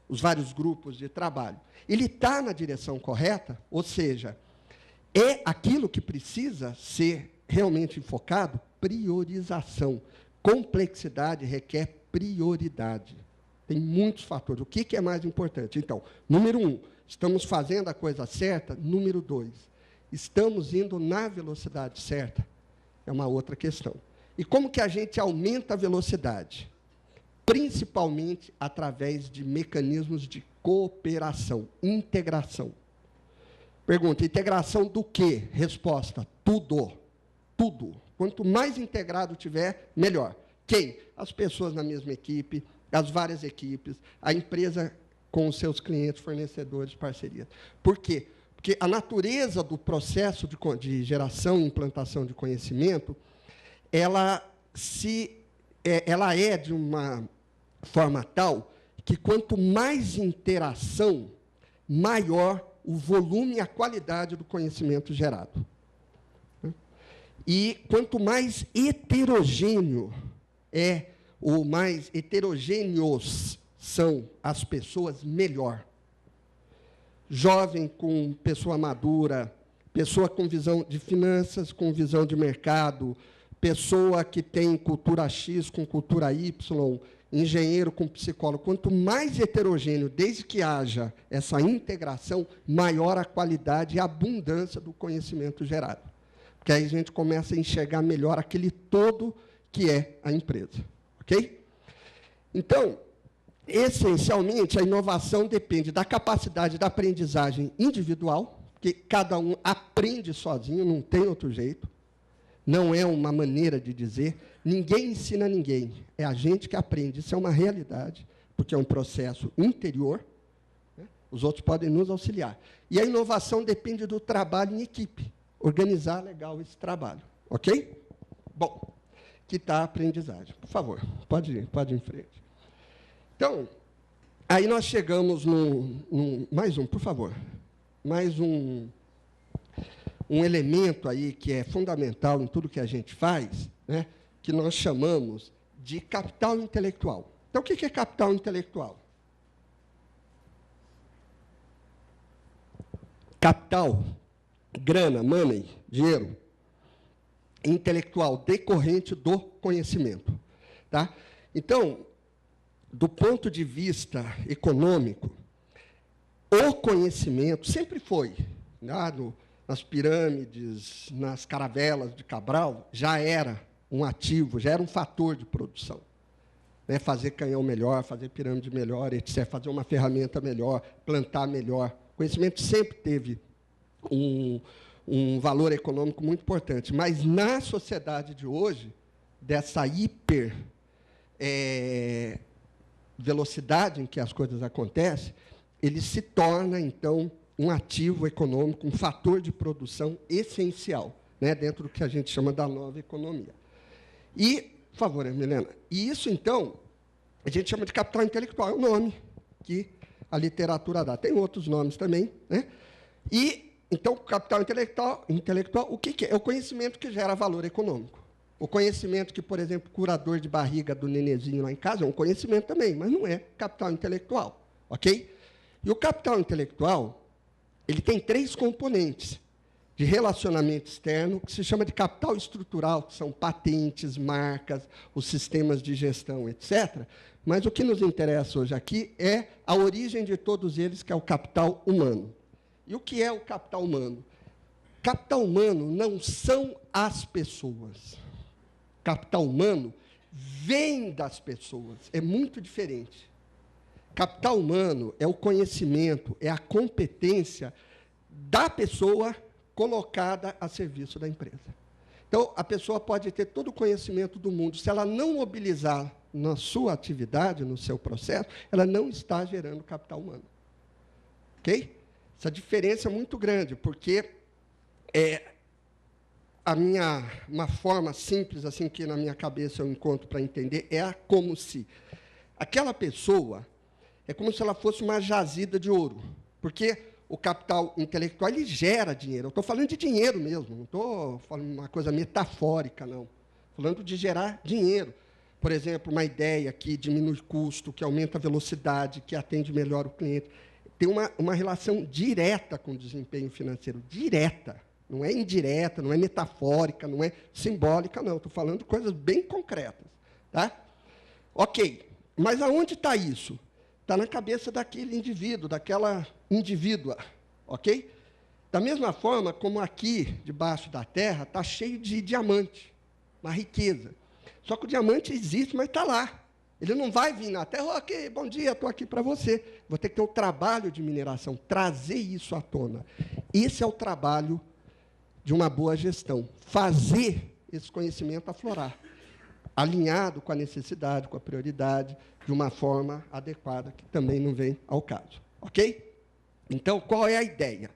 os vários grupos de trabalho. Ele está na direção correta, ou seja, é aquilo que precisa ser realmente enfocado? Priorização. Complexidade requer prioridade. Tem muitos fatores. O que é mais importante? Então, número 1, estamos fazendo a coisa certa. Número 2, estamos indo na velocidade certa? É uma outra questão. E como que a gente aumenta a velocidade? Principalmente através de mecanismos de cooperação, integração. Pergunta, integração do quê? Resposta, tudo. Tudo. Quanto mais integrado tiver, melhor. Quem? As pessoas na mesma equipe, as várias equipes, a empresa com os seus clientes, fornecedores, parcerias. Por quê? Porque a natureza do processo de geração e implantação de conhecimento, ela é de uma forma tal que, quanto mais interação, maior o volume e a qualidade do conhecimento gerado. E quanto mais heterogêneo ou mais heterogêneos são as pessoas, melhor. Jovem com pessoa madura, pessoa com visão de finanças, com visão de mercado, pessoa que tem cultura X com cultura Y, engenheiro com psicólogo. Quanto mais heterogêneo, desde que haja essa integração, maior a qualidade e a abundância do conhecimento gerado. Porque aí a gente começa a enxergar melhor aquele todo que é a empresa. Ok? Então, essencialmente, a inovação depende da capacidade da aprendizagem individual, porque cada um aprende sozinho, não tem outro jeito. Não é uma maneira de dizer. Ninguém ensina ninguém. É a gente que aprende. Isso é uma realidade, porque é um processo interior. Né? Os outros podem nos auxiliar. E a inovação depende do trabalho em equipe. Organizar legal esse trabalho. Ok? Bom, que está a aprendizagem. Por favor, pode ir em frente. Então, aí nós chegamos mais um, por favor. Mais um elemento aí que é fundamental em tudo que a gente faz, né, que nós chamamos de capital intelectual. Então, o que é capital intelectual? Capital, grana, money, dinheiro, intelectual, decorrente do conhecimento. Tá? Então, do ponto de vista econômico, o conhecimento sempre foi, nas pirâmides, nas caravelas de Cabral, já era um ativo, já era um fator de produção. Né? Fazer canhão melhor, fazer pirâmide melhor, etc., fazer uma ferramenta melhor, plantar melhor. O conhecimento sempre teve um valor econômico muito importante. Mas, na sociedade de hoje, dessa velocidade em que as coisas acontecem, ele se torna, então, um ativo econômico, um fator de produção essencial, né, dentro do que a gente chama da nova economia. E, por favor, Milena, e isso, então, a gente chama de capital intelectual, é o nome que a literatura dá. Tem outros nomes também, né? E, então, capital intelectual, o que é? É o conhecimento que gera valor econômico. O conhecimento que, por exemplo, curador de barriga do nenezinho lá em casa é um conhecimento também, mas não é capital intelectual, ok? E o capital intelectual, ele tem 3 componentes de relacionamento externo, que se chama de capital estrutural, que são patentes, marcas, os sistemas de gestão, etc. Mas o que nos interessa hoje aqui é a origem de todos eles, que é o capital humano. E o que é o capital humano? Capital humano não são as pessoas. Capital humano vem das pessoas. É muito diferente. Capital humano é o conhecimento, é a competência da pessoa colocada a serviço da empresa. Então, a pessoa pode ter todo o conhecimento do mundo. Se ela não mobilizar na sua atividade, no seu processo, ela não está gerando capital humano. Ok? Essa diferença é muito grande, porque uma forma simples, assim, que na minha cabeça eu encontro para entender, é como se aquela pessoa é como se ela fosse uma jazida de ouro, porque o capital intelectual ele gera dinheiro. Eu estou falando de dinheiro mesmo, não estou falando uma coisa metafórica, não. Falando de gerar dinheiro. Por exemplo, uma ideia que diminui custo, que aumenta a velocidade, que atende melhor o cliente. Tem uma relação direta com o desempenho financeiro, direta. Não é indireta, não é metafórica, não é simbólica, não. Estou falando de coisas bem concretas. Tá? Ok, mas aonde está isso? Está na cabeça daquele indivíduo, daquela indivídua, ok? Da mesma forma como aqui, debaixo da terra, está cheio de diamante, uma riqueza. Só que o diamante existe, mas está lá. Ele não vai vir na terra, ok, bom dia, estou aqui para você. Vou ter que ter um trabalho de mineração, trazer isso à tona. Esse é o trabalho de uma boa gestão, fazer esse conhecimento aflorar, alinhado com a necessidade, com a prioridade, de uma forma adequada, que também não vem ao caso. Ok? Então, qual é a ideia?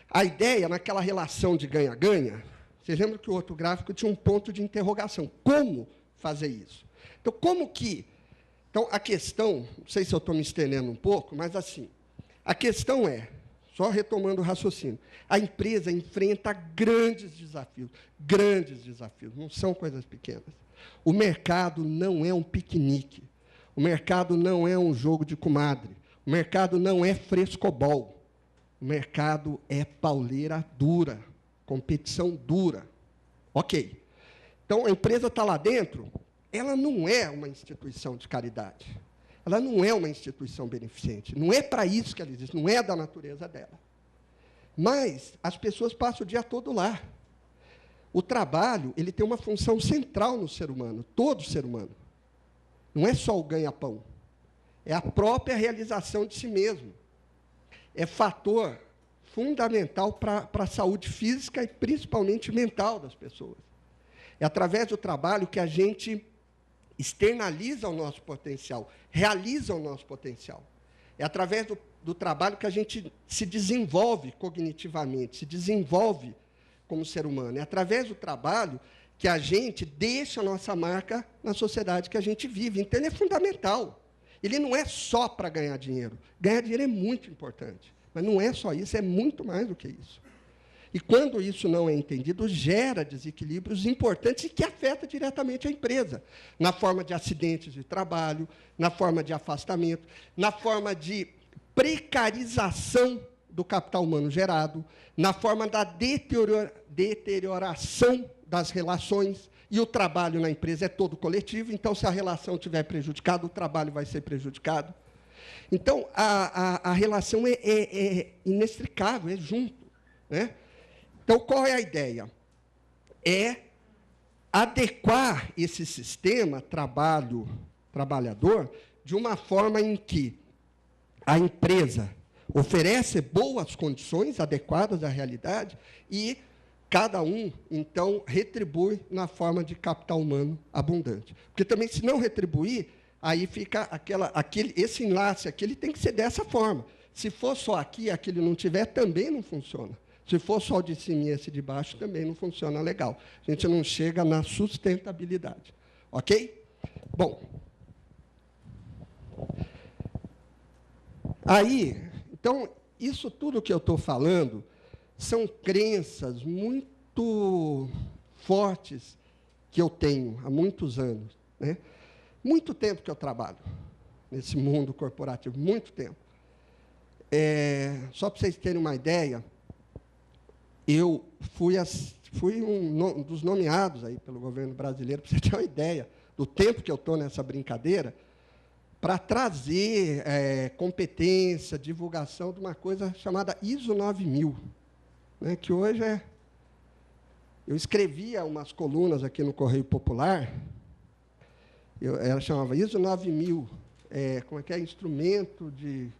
A ideia, naquela relação de ganha-ganha, vocês lembram que o outro gráfico tinha um ponto de interrogação. Como fazer isso? Então, Então, a questão, não sei se eu estou me estendendo um pouco, mas, assim, a questão é, só retomando o raciocínio, a empresa enfrenta grandes desafios, não são coisas pequenas. O mercado não é um piquenique. O mercado não é um jogo de comadre. O mercado não é frescobol. O mercado é pauleira dura, competição dura. Ok. Então, a empresa está lá dentro, ela não é uma instituição de caridade. Ela não é uma instituição beneficente. Não é para isso que ela existe, não é da natureza dela. Mas as pessoas passam o dia todo lá. O trabalho ele tem uma função central no ser humano, todo ser humano. Não é só o ganha-pão. É a própria realização de si mesmo. É fator fundamental para a saúde física e, principalmente, mental das pessoas. É através do trabalho que a gente externaliza o nosso potencial, realiza o nosso potencial. É através do trabalho que a gente se desenvolve cognitivamente, se desenvolve como ser humano. É através do trabalho que a gente deixa a nossa marca na sociedade que a gente vive. Então, ele é fundamental. Ele não é só para ganhar dinheiro. Ganhar dinheiro é muito importante, mas não é só isso, é muito mais do que isso. E, quando isso não é entendido, gera desequilíbrios importantes e que afetam diretamente a empresa, na forma de acidentes de trabalho, na forma de afastamento, na forma de precarização do capital humano gerado, na forma da deterioração das relações, e o trabalho na empresa é todo coletivo, então, se a relação estiver prejudicada, o trabalho vai ser prejudicado. Então, a relação é inextricável, é junto, né? Então, qual é a ideia? É adequar esse sistema trabalhador de uma forma em que a empresa oferece boas condições adequadas à realidade e cada um, então, retribui na forma de capital humano abundante. Porque também, se não retribuir, aí fica esse enlace aqui, ele tem que ser dessa forma. Se for só aqui e aquele não tiver, também não funciona. Se for só o de cima e esse de baixo, também não funciona legal. A gente não chega na sustentabilidade. Ok? Bom. Aí, então, isso tudo que eu estou falando são crenças muito fortes que eu tenho há muitos anos, né? Muito tempo que eu trabalho nesse mundo corporativo, muito tempo. Só para vocês terem uma ideia, eu fui um dos nomeados aí pelo governo brasileiro, para você ter uma ideia do tempo que eu estou nessa brincadeira, para trazer competência, divulgação de uma coisa chamada ISO 9000, né, que hoje eu escrevia umas colunas aqui no Correio Popular, ela chamava ISO 9000, como é que é? Instrumento de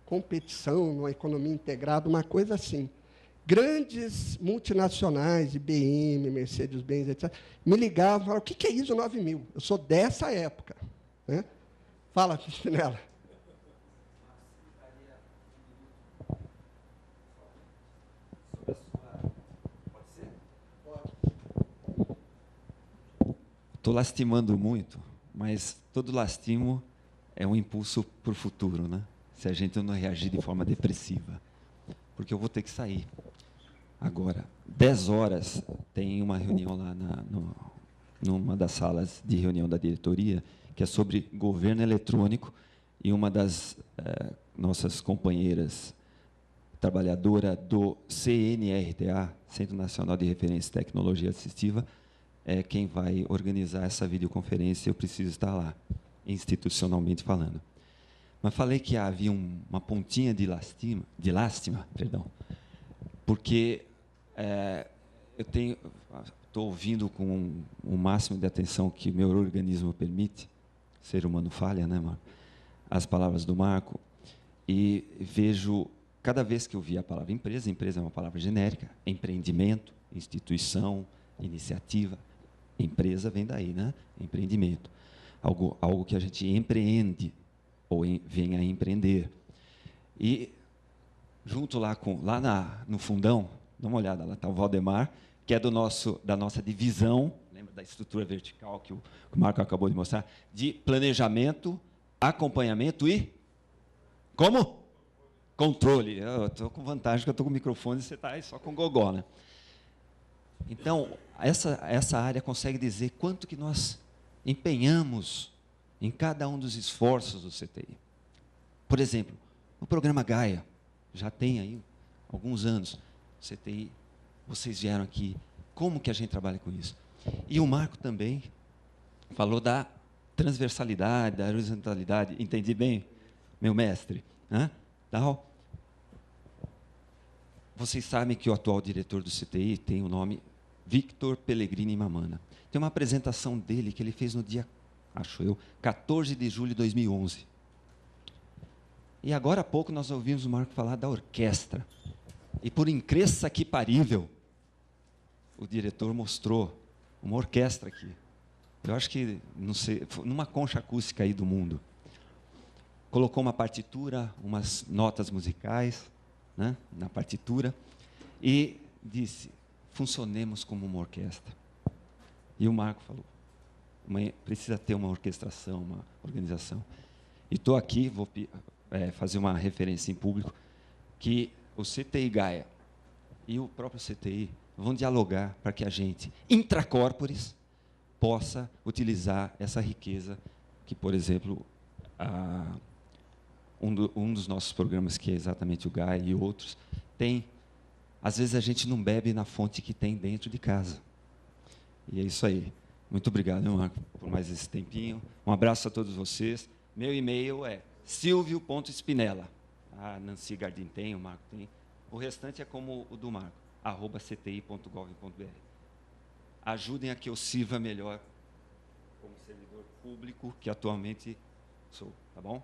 competição numa economia integrada, uma coisa assim. Grandes multinacionais, IBM, Mercedes-Benz, etc., me ligavam e falavam, o que é ISO 9000? Eu sou dessa época, né? Fala, Spinella. Estou lastimando muito, mas todo lastimo é um impulso para o futuro, né? Se a gente não reagir de forma depressiva. Porque eu vou ter que sair. Agora, 10 horas, tem uma reunião lá numa das salas de reunião da diretoria, que é sobre governo eletrônico, e uma das nossas companheiras, trabalhadora do CNRTA, Centro Nacional de Referência e Tecnologia Assistiva, é quem vai organizar essa videoconferência, eu preciso estar lá, institucionalmente falando. Mas falei que havia uma pontinha de lástima, porque eu estou ouvindo com o máximo de atenção que o meu organismo permite, ser humano falha, né, Marco? As palavras do Marco, e vejo, cada vez que eu vi a palavra empresa é uma palavra genérica, empreendimento, instituição, iniciativa, empresa vem daí, né? Empreendimento, algo que a gente empreende, ou vem a empreender. E, junto lá no fundão, dá uma olhada, lá está o Valdemar, que é da nossa divisão, lembra da estrutura vertical que o Marco acabou de mostrar, de planejamento, acompanhamento e... Como? Controle. Eu estou com vantagem, que eu estou com o microfone e você está aí só com gogó, né? Então, essa área consegue dizer quanto que nós empenhamos em cada um dos esforços do CTI. Por exemplo, o programa Gaia, já tem aí alguns anos, o CTI, vocês vieram aqui, como que a gente trabalha com isso? E o Marco também falou da transversalidade, da horizontalidade, entendi bem, meu mestre? Tal. Vocês sabem que o atual diretor do CTI tem o nome Victor Pellegrini Mamana. Tem uma apresentação dele que ele fez no dia, acho eu, 14 de julho de 2011. E agora há pouco nós ouvimos o Marco falar da orquestra. E por incresça que parível, o diretor mostrou uma orquestra aqui. Eu acho que, não sei, numa concha acústica aí do mundo. colocou uma partitura, umas notas musicais, né, na partitura, e disse, funcionemos como uma orquestra. E o Marco falou, precisa ter uma orquestração, uma organização. E estou aqui, vou fazer uma referência em público, que o CTI Gaia e o próprio CTI vão dialogar para que a gente, intracorporis, possa utilizar essa riqueza que, por exemplo, um dos nossos programas, que é exatamente o Gaia e outros, tem. Às vezes a gente não bebe na fonte que tem dentro de casa. E é isso aí. Muito obrigado, Marco, por mais esse tempinho. Um abraço a todos vocês. Meu e-mail é silvio.spinella. A Nancy Gardim tem, o Marco tem. O restante é como o do Marco, @cti.gov.br. Ajudem a que eu sirva melhor como servidor público que atualmente sou, tá bom?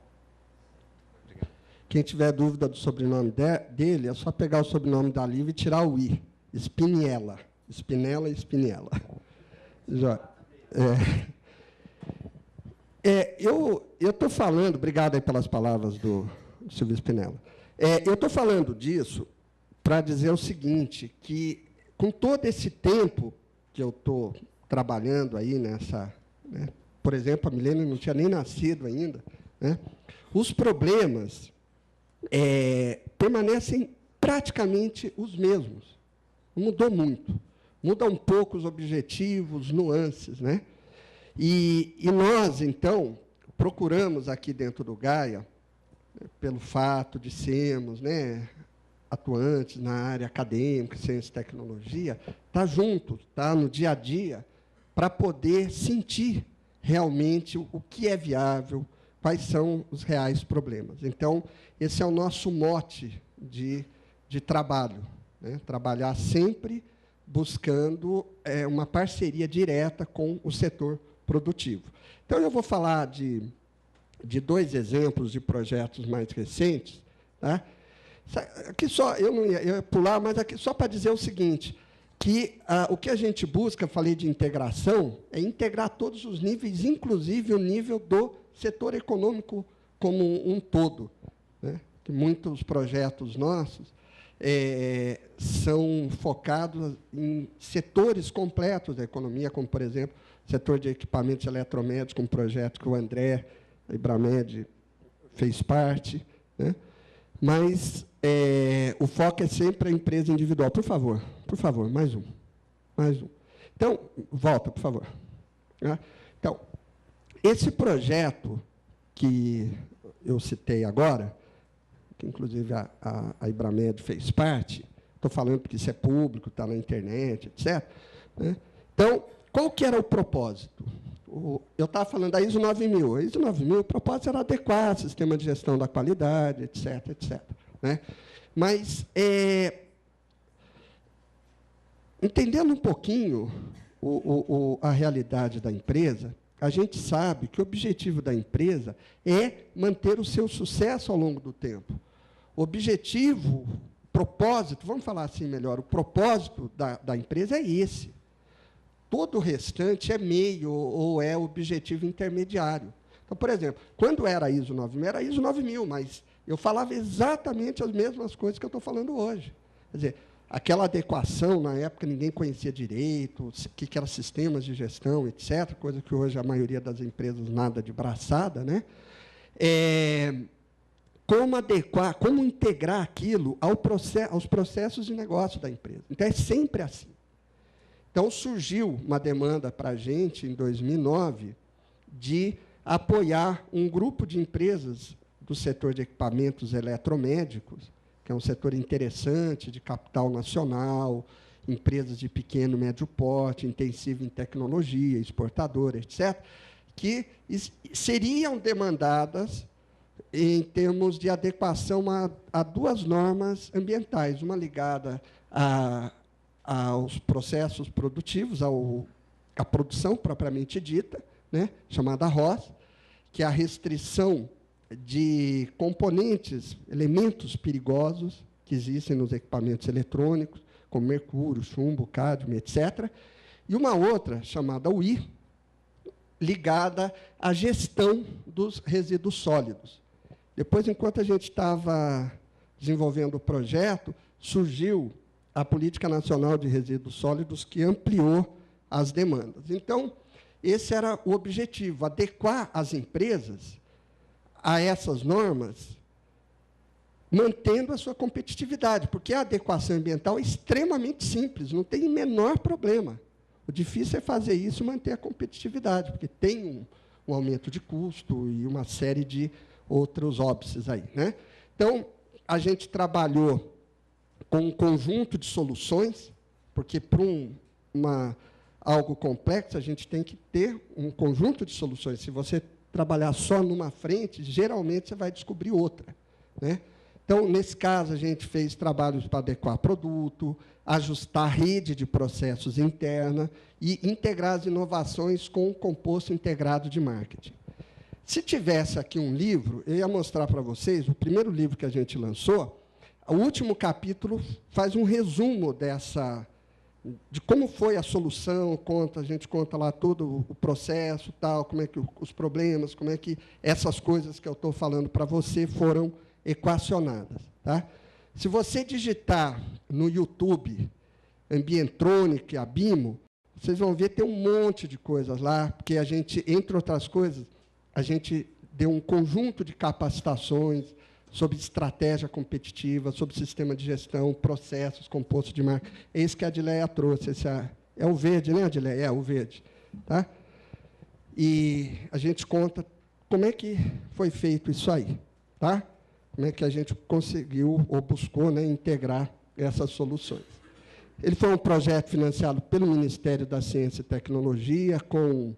Obrigado. Quem tiver dúvida do sobrenome dele, é só pegar o sobrenome da Lívia e tirar o I. Spinella. Spinella e Spinella. Eu estou falando, obrigado aí pelas palavras do Silvio Spinella. Eu estou falando disso para dizer o seguinte, que com todo esse tempo que eu estou trabalhando aí nessa, né, por exemplo, a Milene não tinha nem nascido ainda, né, os problemas permanecem praticamente os mesmos. Não mudou muito. Muda um pouco os objetivos, nuances, né? E nós, então, procuramos aqui dentro do Gaia, pelo fato de sermos, né, atuantes na área acadêmica, ciência e tecnologia, estar juntos, estar no dia a dia, para poder sentir realmente o que é viável, quais são os reais problemas. Então, esse é o nosso mote de trabalho, né? Trabalhar sempre buscando uma parceria direta com o setor produtivo. Então, eu vou falar de 2 exemplos de projetos mais recentes. Tá? Aqui só, eu não ia pular, mas aqui só para dizer o seguinte, que o que a gente busca, falei de integração, é integrar todos os níveis, inclusive o nível do setor econômico como um todo, né? Que muitos projetos nossos são focados em setores completos da economia, como, por exemplo, o setor de equipamentos eletromédicos, um projeto que o André, a Ibramed, fez parte, né? Mas o foco é sempre a empresa individual. Por favor, mais um. Então, volta, por favor. Então, esse projeto que eu citei agora, que, inclusive, a Ibramed fez parte, estou falando porque isso é público, está na internet, etc. Né? Então, qual que era o propósito? Eu estava falando da ISO 9000. A ISO 9000, o propósito era adequar o sistema de gestão da qualidade, etc., etc. Né? Mas, entendendo um pouquinho a realidade da empresa, a gente sabe que o objetivo da empresa é manter o seu sucesso ao longo do tempo. O objetivo, propósito, vamos falar assim melhor, o propósito da empresa é esse. Todo o restante é meio ou é objetivo intermediário. Então, por exemplo, quando era a ISO 9000, era a ISO 9000, mas eu falava exatamente as mesmas coisas que eu estou falando hoje. Quer dizer, aquela adequação, na época, ninguém conhecia direito, o que eram sistemas de gestão, etc., coisa que hoje a maioria das empresas nada de braçada, né? Como adequar, como integrar aquilo aos processos de negócio da empresa. Então, é sempre assim. Então, surgiu uma demanda para a gente, em 2009, de apoiar um grupo de empresas do setor de equipamentos eletromédicos, que é um setor interessante, de capital nacional, empresas de pequeno e médio porte, intensivo em tecnologia, exportadora, etc., que seriam demandadas em termos de adequação a 2 normas ambientais, uma ligada aos processos produtivos, à produção propriamente dita, né, chamada ROS, que é a restrição de componentes, elementos perigosos que existem nos equipamentos eletrônicos, como mercúrio, chumbo, cádmio, etc. E uma outra, chamada UI, ligada à gestão dos resíduos sólidos. Depois, enquanto a gente estava desenvolvendo o projeto, surgiu a Política Nacional de Resíduos Sólidos, que ampliou as demandas. Então, esse era o objetivo, adequar as empresas a essas normas, mantendo a sua competitividade, porque a adequação ambiental é extremamente simples, não tem o menor problema. O difícil é fazer isso e manter a competitividade, porque tem um aumento de custo e uma série de outros óbices aí, né? Então, a gente trabalhou com um conjunto de soluções, porque para algo complexo, a gente tem que ter um conjunto de soluções. Se você trabalhar só numa frente, geralmente você vai descobrir outra, né? Então, nesse caso, a gente fez trabalhos para adequar produto, ajustar a rede de processos interna e integrar as inovações com o composto integrado de marketing. Se tivesse aqui um livro, eu ia mostrar para vocês, o primeiro livro que a gente lançou, o último capítulo faz um resumo de como foi a solução, a gente conta lá todo o processo, tal, como é que os problemas, como é que essas coisas que eu estou falando para você foram equacionadas. Tá? Se você digitar no YouTube Ambientronic, Abimo, vocês vão ver tem um monte de coisas lá, porque a gente, entre outras coisas, a gente deu um conjunto de capacitações sobre estratégia competitiva, sobre sistema de gestão, processos, composto de marca. É isso que a Adileia trouxe. É o verde, né, Adileia? É o verde. Tá? E a gente conta como é que foi feito isso aí. Tá? Como é que a gente conseguiu ou buscou, né, integrar essas soluções. Ele foi um projeto financiado pelo Ministério da Ciência e Tecnologia, com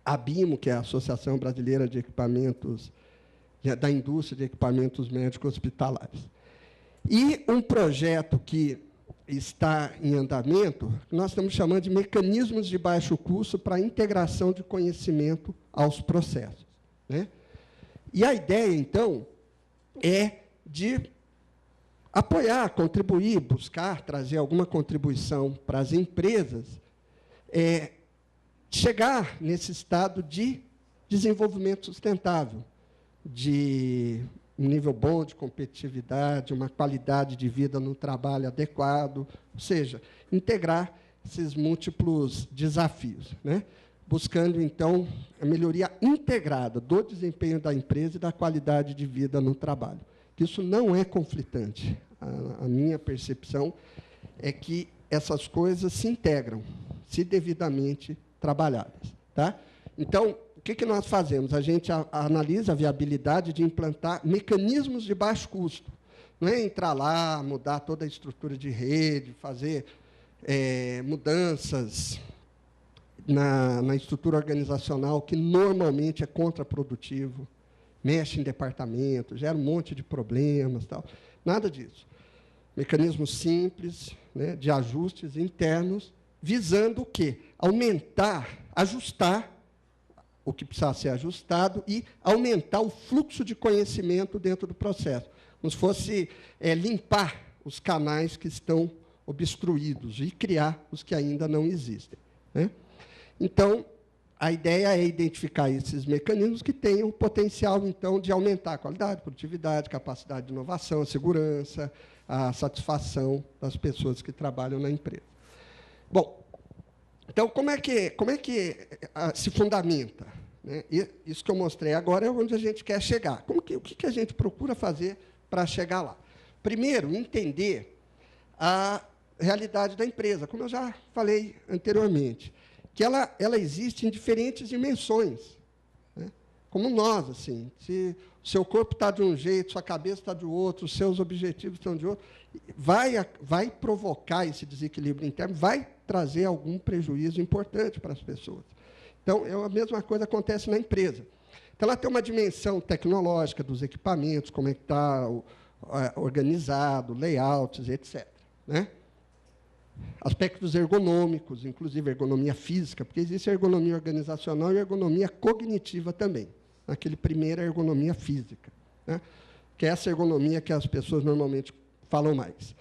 a ABIMO, que é a Associação Brasileira de Equipamentos, da Indústria de Equipamentos Médicos Hospitalares. E um projeto que está em andamento, que nós estamos chamando de mecanismos de baixo custo para a integração de conhecimento aos processos, né? E a ideia, então, é de apoiar, contribuir, buscar, trazer alguma contribuição para as empresas, chegar nesse estado de desenvolvimento sustentável, de um nível bom de competitividade, uma qualidade de vida no trabalho adequado, ou seja, integrar esses múltiplos desafios, né? Buscando, então, a melhoria integrada do desempenho da empresa e da qualidade de vida no trabalho. Isso não é conflitante. A minha percepção é que essas coisas se integram, se devidamente trabalhadas. Tá? Então, o que nós fazemos? A gente analisa a viabilidade de implantar mecanismos de baixo custo. Não é entrar lá, mudar toda a estrutura de rede, fazer mudanças na estrutura organizacional, que normalmente é contraprodutivo, mexe em departamento, gera um monte de problemas, tal. Nada disso. Mecanismos simples, né, de ajustes internos, visando o quê? Aumentar, ajustar o que precisa ser ajustado e aumentar o fluxo de conhecimento dentro do processo, como se fosse limpar os canais que estão obstruídos e criar os que ainda não existem, né? Então, a ideia é identificar esses mecanismos que têm o potencial, então, de aumentar a qualidade, a produtividade, capacidade de inovação, a segurança, a satisfação das pessoas que trabalham na empresa. Bom, então, como é que se fundamenta, né? Isso que eu mostrei agora é onde a gente quer chegar. O que a gente procura fazer para chegar lá? Primeiro, entender a realidade da empresa, como eu já falei anteriormente, que ela existe em diferentes dimensões, né? Como nós, assim, se o seu corpo está de um jeito, sua cabeça está de outro, os seus objetivos estão de outro, vai provocar esse desequilíbrio interno, vai trazer algum prejuízo importante para as pessoas. Então, a mesma coisa acontece na empresa. Então, ela tem uma dimensão tecnológica dos equipamentos, como é que está organizado, layouts, etc., né? Aspectos ergonômicos, inclusive ergonomia física, porque existe a ergonomia organizacional e a ergonomia cognitiva também. Aquele primeiro é a ergonomia física, né? Que é essa ergonomia que as pessoas normalmente falam mais.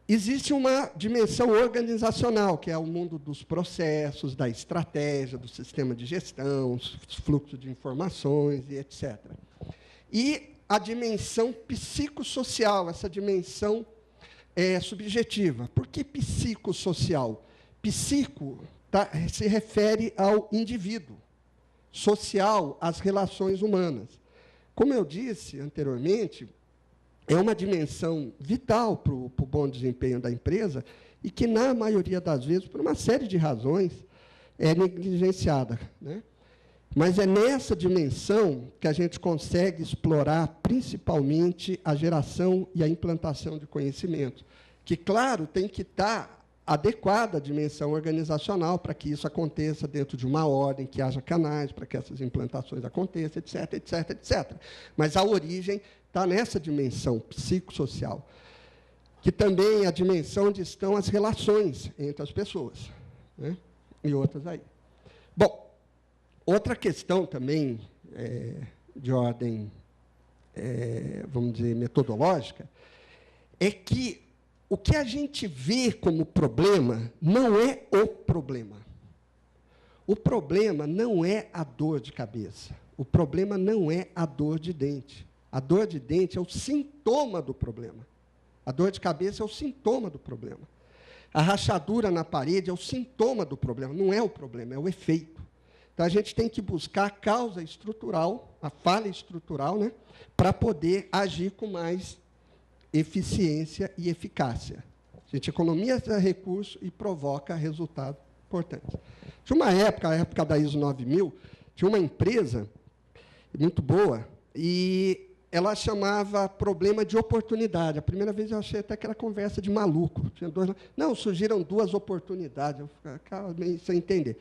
Existe uma dimensão organizacional, que é o mundo dos processos, da estratégia, do sistema de gestão, os fluxos de informações e etc. e a dimensão psicossocial, essa dimensão subjetiva. Por que psicossocial? Psico se refere ao indivíduo, social, às relações humanas. Como eu disse anteriormente, é uma dimensão vital para o bom desempenho da empresa e que, na maioria das vezes, por uma série de razões, é negligenciada, né? Mas é nessa dimensão que a gente consegue explorar, principalmente, a geração e a implantação de conhecimento, que, claro, tem que estar adequada à dimensão organizacional para que isso aconteça dentro de uma ordem, que haja canais para que essas implantações aconteçam, etc., etc., etc. Mas a origem está nessa dimensão psicossocial, que também é a dimensão onde estão as relações entre as pessoas, né? E outras aí. Bom, outra questão também de ordem, vamos dizer, metodológica, é que o que a gente vê como problema não é o problema. O problema não é a dor de cabeça. O problema não é a dor de dente. A dor de dente é o sintoma do problema. A dor de cabeça é o sintoma do problema. A rachadura na parede é o sintoma do problema, não é o problema, é o efeito. Então, a gente tem que buscar a causa estrutural, a falha estrutural, né, para poder agir com mais eficiência e eficácia. A gente economiza recursos e provoca resultados importantes. Tinha uma época, a época da ISO 9000, tinha uma empresa muito boa, e ela chamava problema de oportunidade. A primeira vez eu achei até que era conversa de maluco. Tinha dois, não, surgiram duas oportunidades. Eu ficava meio sem entender.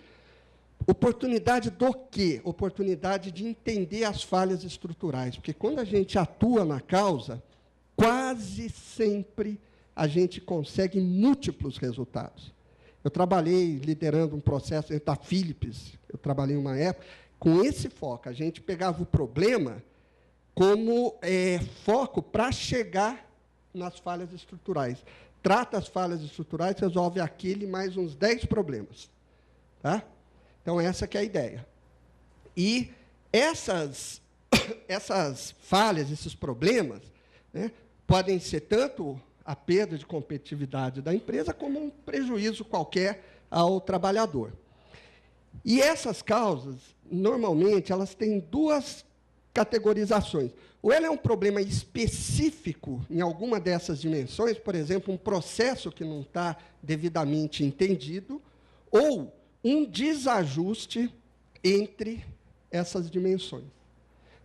Oportunidade do quê? Oportunidade de entender as falhas estruturais. Porque, quando a gente atua na causa, quase sempre a gente consegue múltiplos resultados. Eu trabalhei liderando um processo dentro da Philips, eu trabalhei uma época, com esse foco. A gente pegava o problema como foco para chegar nas falhas estruturais. Trata as falhas estruturais, resolve aquele mais uns 10 problemas. Tá? Então, essa que é a ideia. E essas falhas, esses problemas, né, podem ser tanto a perda de competitividade da empresa, como um prejuízo qualquer ao trabalhador. E essas causas, normalmente, elas têm duas categorizações. Ou ela é um problema específico em alguma dessas dimensões, por exemplo, um processo que não está devidamente entendido, ou um desajuste entre essas dimensões.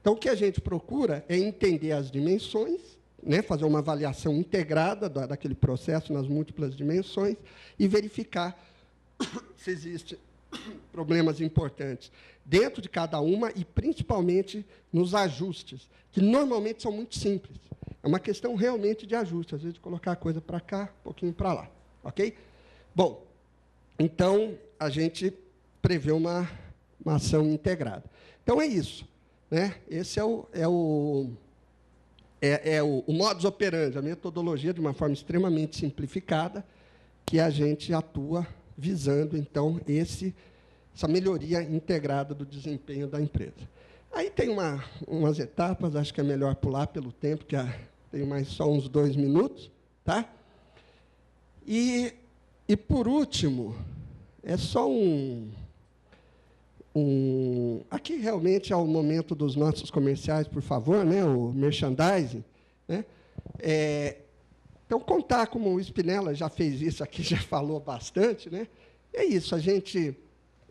Então, o que a gente procura é entender as dimensões, né, fazer uma avaliação integrada daquele processo nas múltiplas dimensões e verificar se existem problemas importantes dentro de cada uma e, principalmente, nos ajustes, que normalmente são muito simples. É uma questão realmente de ajuste, às vezes de colocar a coisa para cá, um pouquinho para lá. Ok? Bom, então, a gente prevê uma ação integrada. Então, é isso, né? Esse é o modus operandi, a metodologia, de uma forma extremamente simplificada, que a gente atua visando, então, essa melhoria integrada do desempenho da empresa. Aí tem umas etapas, acho que é melhor pular pelo tempo, que tem mais só uns 2 minutos. Tá? E por último, é só aqui realmente é o momento dos nossos comerciais, por favor, né, o merchandising. Né? Então, contar como o Spinella já fez isso aqui, já falou bastante. Né? É isso, a gente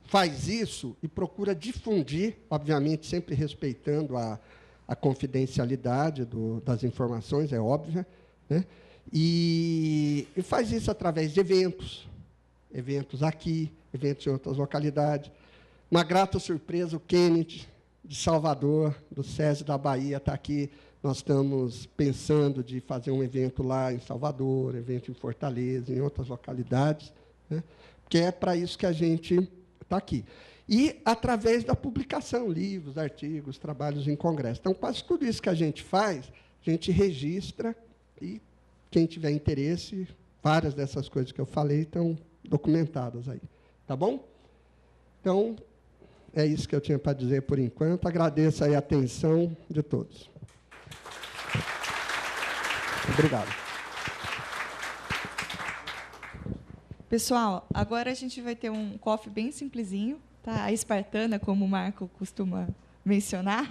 faz isso e procura difundir, obviamente, sempre respeitando a confidencialidade das informações, é óbvio, né? E faz isso através de eventos aqui, eventos em outras localidades. Uma grata surpresa, o Kenneth, de Salvador, do SESI da Bahia, está aqui. Nós estamos pensando de fazer um evento lá em Salvador, evento em Fortaleza, em outras localidades, né? Porque é para isso que a gente está aqui. E através da publicação, livros, artigos, trabalhos em congresso. Então, quase tudo isso que a gente faz, a gente registra e, quem tiver interesse, várias dessas coisas que eu falei estão documentadas aí. Tá bom? Então, é isso que eu tinha para dizer por enquanto. Agradeço aí a atenção de todos. Obrigado. Pessoal, agora a gente vai ter um coffee bem simplesinho, tá? A espartana, como o Marco costuma mencionar.